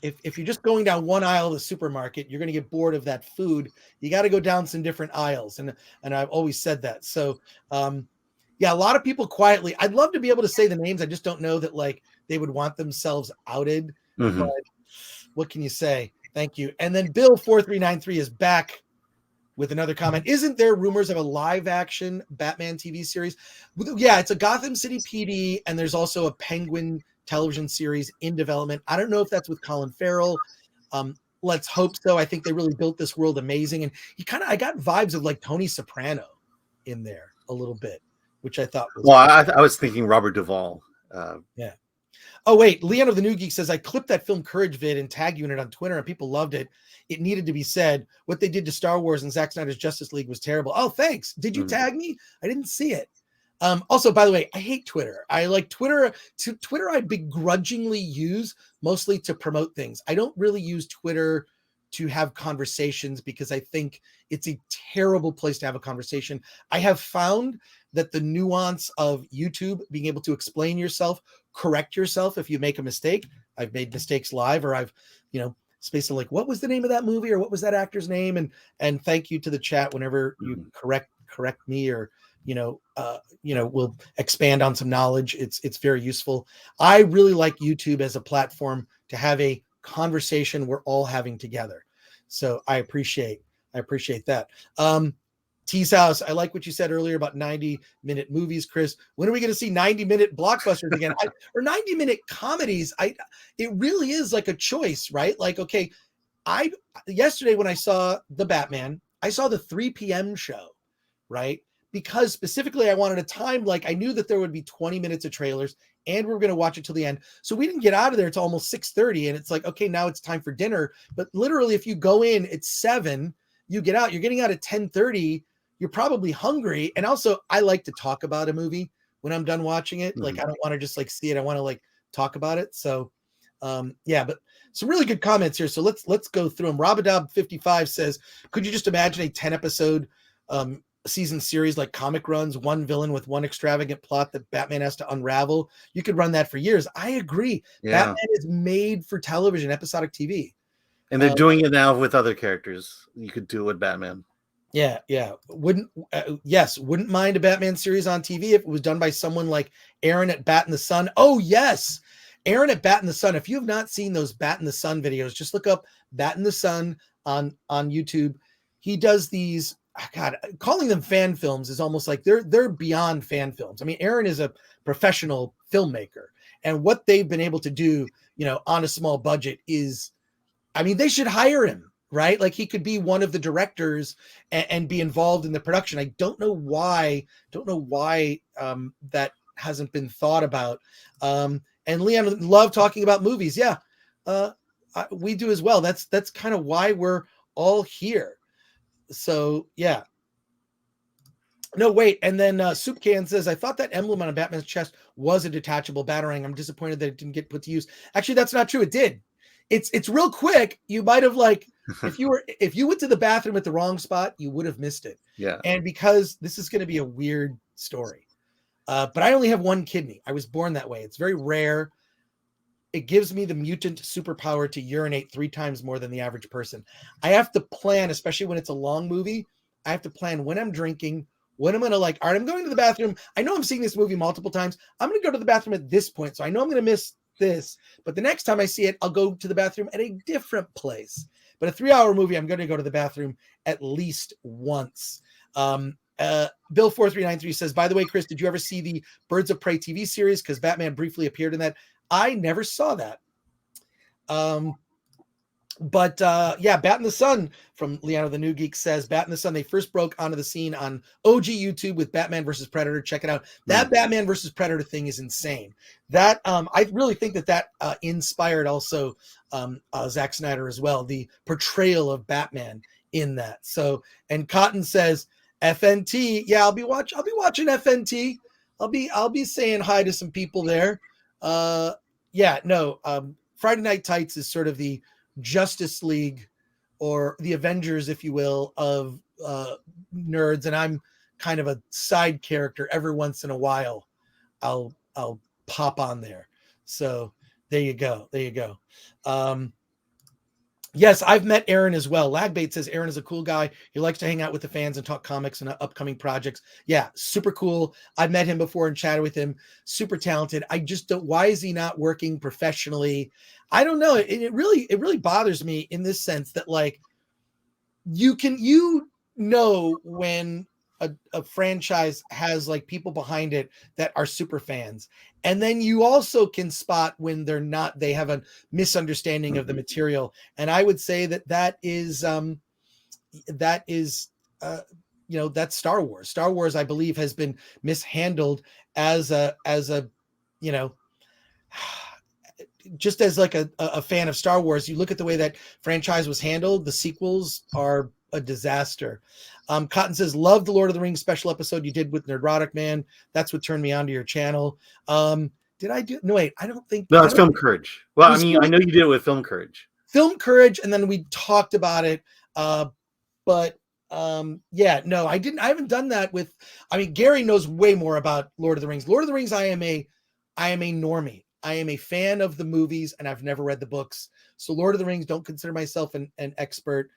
If you're just going down one aisle of the supermarket, you're going to get bored of that food. You got to go down some different aisles. And I've always said that. So, yeah, a lot of people quietly, I'd love to be able to say the names. I just don't know that like they would want themselves outed. Mm-hmm. But what can you say? Thank you. And then Bill 4393 is back with another comment. Isn't there rumors of a live action Batman TV series? Yeah, it's a Gotham City PD, and there's also a Penguin television series in development. I don't know if that's with Colin Farrell. Let's hope so. I think they really built this world amazing. And I got vibes of like Tony Soprano in there a little bit, which I thought was well, I was thinking Robert Duvall. Yeah. Oh, wait. Leon of the New Geek says, I clipped that Film Courage vid and tag unit on Twitter and people loved it. It needed to be said. What they did to Star Wars and Zack Snyder's Justice League was terrible. Oh, thanks. Did you tag me? I didn't see it. Also, by the way, I hate Twitter. I like Twitter. Twitter I begrudgingly use mostly to promote things. I don't really use Twitter to have conversations because I think it's a terrible place to have a conversation. I have found that the nuance of YouTube, being able to explain yourself, correct yourself if you make a mistake. I've made mistakes live, or I've, space of like, what was the name of that movie, or what was that actor's name? And thank you to the chat whenever you correct me, or we'll expand on some knowledge. It's very useful. I really like YouTube as a platform to have a conversation we're all having together. So I appreciate that. T's House, I like what you said earlier about 90-minute movies, Chris. When are we going to see 90-minute blockbusters again? Or 90-minute comedies? It really is like a choice, right? Like, okay, yesterday when I saw The Batman, I saw the 3 p.m. show, right? Because specifically I wanted a time, like I knew that there would be 20 minutes of trailers and we were going to watch it till the end. So we didn't get out of there. It's almost 6:30 and it's like, okay, now it's time for dinner. But literally if you go in at 7, you get out, you're getting out at 10:30. You're probably hungry. And also I like to talk about a movie when I'm done watching it. Like, I don't want to just like see it. I want to like talk about it. So yeah, but some really good comments here. So let's go through them. Rabadob 55 says, could you just imagine a 10 episode season series like comic runs, one villain with one extravagant plot that Batman has to unravel. You could run that for years. I agree. Yeah. Batman is made for television, episodic TV. And they're doing it now with other characters. You could do it with Batman. Yeah. Wouldn't mind a Batman series on TV if it was done by someone like Aaron at Bat in the Sun. Oh, yes. Aaron at Bat in the Sun. If you have not seen those Bat in the Sun videos, just look up Bat in the Sun on YouTube. He does these, God, calling them fan films is almost like they're beyond fan films. I mean, Aaron is a professional filmmaker, and what they've been able to do, on a small budget is, I mean, they should hire him, right? Like he could be one of the directors and be involved in the production. I don't know why that hasn't been thought about. And Leon, love talking about movies. Yeah, we do as well. That's kind of why we're all here. So yeah. No, wait. And then Soup Can says, I thought that emblem on a Batman's chest was a detachable batarang. I'm disappointed that it didn't get put to use. Actually, that's not true. It did. It's real quick. You might have if you went to the bathroom at the wrong spot, you would have missed it. Yeah. And because this is going to be a weird story, but I only have one kidney. I was born that way. It's very rare. It gives me the mutant superpower to urinate 3 times more than the average person. I have to plan, especially when it's a long movie. I have to plan when I'm drinking, when I'm going to all right, I'm going to the bathroom. I know I'm seeing this movie multiple times. I'm going to go to the bathroom at this point. So I know I'm going to miss this, but the next time I see it, I'll go to the bathroom at a different place. But a 3-hour movie, I'm going to go to the bathroom at least once. Bill 4393 says, by the way, Chris, did you ever see the Birds of Prey TV series? Because Batman briefly appeared in that. I never saw that. But Bat in the Sun from Leonardo the New Geek says, Bat in the Sun, they first broke onto the scene on OG YouTube with Batman versus Predator. Check it out. That Batman versus Predator thing is insane. That I really think that inspired also Zack Snyder as well, the portrayal of Batman in that. So, and Cotton says, FNT, yeah, I'll be watching FNT. I'll be saying hi to some people there. Friday Night Tights is sort of the Justice League or the Avengers, if you will, of nerds, and I'm kind of a side character. Every once in a while I'll pop on there. So there you go. Yes, I've met Aaron as well. Lagbait says Aaron is a cool guy. He likes to hang out with the fans and talk comics and upcoming projects. Yeah, super cool. I've met him before and chatted with him. Super talented. I just don't. Why is he not working professionally? I don't know. It really bothers me in this sense that when a franchise has people behind it that are super fans, and then you also can spot when they're not. They have a misunderstanding of the material, and I would say that is that's Star Wars. Star Wars, I believe, has been mishandled as a just as a fan of Star Wars. You look at the way that franchise was handled. The sequels are a disaster. Cotton says, love the Lord of the Rings special episode you did with Nerdrotic Man. That's what turned me onto your channel. Did I do? No, wait, I don't think. No, it's Film Courage. Well, I mean, I know you did it with Film Courage. Film Courage, and then we talked about it. No, I didn't. I haven't done that with. I mean, Gary knows way more about Lord of the Rings. Lord of the Rings, I am a normie. I am a fan of the movies, and I've never read the books. So Lord of the Rings, don't consider myself an expert.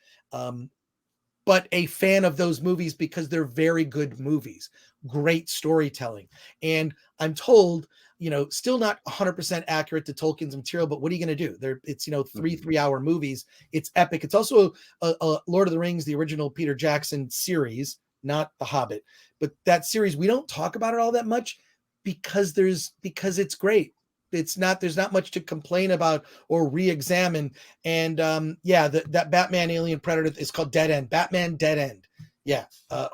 But a fan of those movies because they're very good movies, great storytelling. And I'm told, still not 100% accurate to Tolkien's material, but what are you going to do? It's 3-hour movies. It's epic. It's also a Lord of the Rings, the original Peter Jackson series, not The Hobbit. But that series, we don't talk about it all that much because it's great. There's not much to complain about or re-examine. And that Batman Alien Predator is called Dead End. Batman Dead End. Yeah,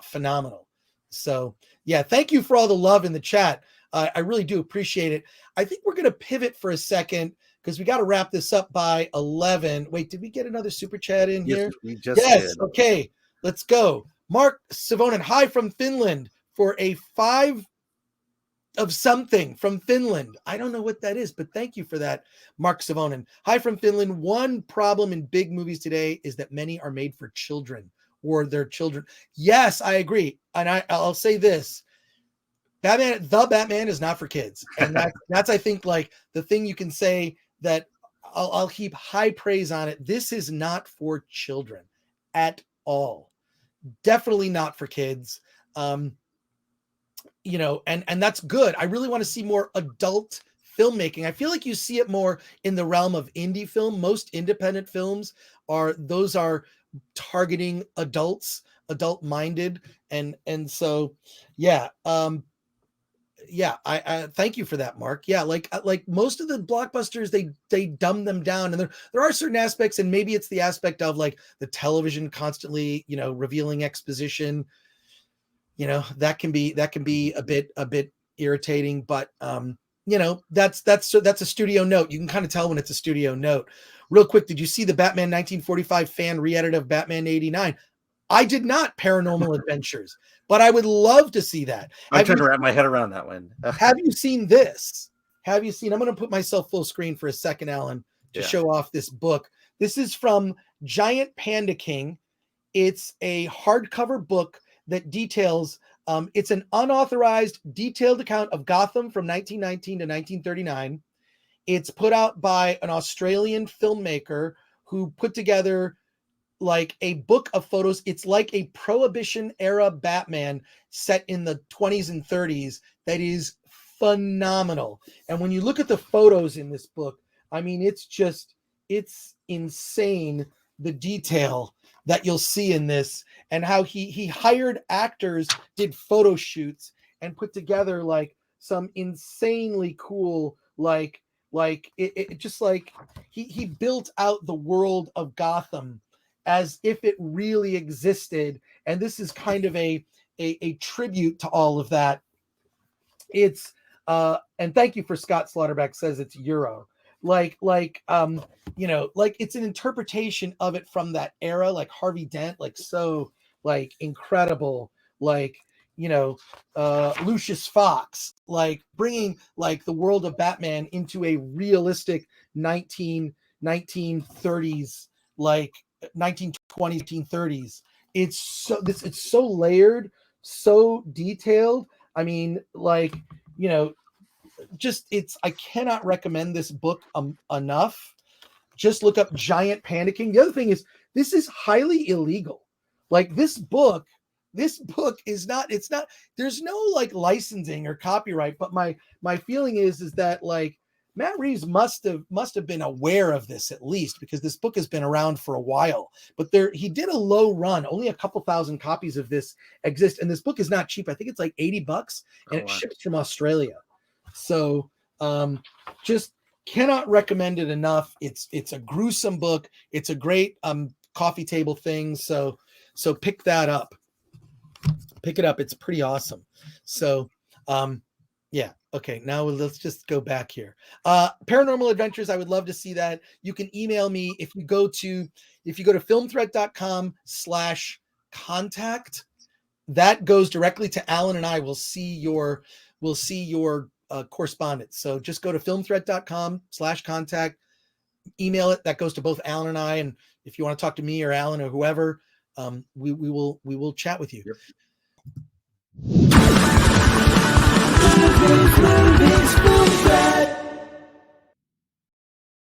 phenomenal. So yeah, thank you for all the love in the chat. I really do appreciate it. I think we're going to pivot for a second because we got to wrap this up by 11. Wait, did we get another super chat in here? We just did. Okay, let's go. Mark Savonen, hi from Finland for a 5 of something from Finland. I don't know what that is, but thank you for that, Mark Savonen. Hi from Finland. One problem in big movies today is that many are made for children. or their children. Yes, I agree. And I'll say this. The Batman is not for kids. And that's I think like the thing you can say that I'll heap high praise on it. This is not for children at all. Definitely not for kids. You know, and that's good. I really want to see more adult filmmaking. I feel like you see it more in the realm of indie film. Most independent films are targeting adults, adult minded. And so, yeah. I thank you for that, Mark. Yeah. Like most of the blockbusters, they dumb them down, and there are certain aspects, and maybe it's the aspect of like the television constantly, you know, revealing exposition, you know, that can be a bit irritating, but, you know, that's a studio note. You can kind of tell when it's a studio note. Real quick, did you see the Batman 1945 fan re-edit of Batman 89? I did not. Paranormal Adventures, but I would love to see that. I'm trying to wrap my head around that one. Have you seen this? I'm going to put myself full screen for a second, Alan, to show off this book. This is from Giant Panda King. It's a hardcover book that details, it's an unauthorized, detailed account of Gotham from 1919 to 1939. It's put out by an Australian filmmaker who put together like a book of photos. It's like a Prohibition era Batman set in the 20s and 30s that is phenomenal. And when you look at the photos in this book, I mean, it's insane, the detail that you'll see in this, and how he hired actors, did photo shoots, and put together like some insanely cool, like it just like he built out the world of Gotham as if it really existed. And this is kind of a tribute to all of that. It's and thank you for Scott Slaughterback says it's Euro. You know, like it's an interpretation of it from that era, like Harvey Dent, like so like incredible, like, you know, Lucius Fox, like bringing like the world of Batman into a realistic 1930s, like 1920s, 1930s. It's so layered, so detailed. I mean, like, you know, just I cannot recommend this book enough. Just look up Giant Panda King. The other thing is, this is highly illegal. Like this book is not, there's no like licensing or copyright, but my feeling is that like Matt Reeves must have been aware of this at least, because this book has been around for a while, but he did a low run. Only a couple thousand copies of this exist. And this book is not cheap. I think it's like $80 and it ships from Australia. So just cannot recommend it enough. It's a gruesome book. It's a great coffee table thing. So pick that up. Pick it up. It's pretty awesome. So yeah. Okay. Now let's just go back here. Paranormal Adventures. I would love to see that. You can email me if you go to filmthreat.com/contact. That goes directly to Alan, and I will see your correspondence. So just go to filmthreat.com/contact, email it. That goes to both Alan and I. And if you want to talk to me or Alan or whoever, we will chat with you. Yep.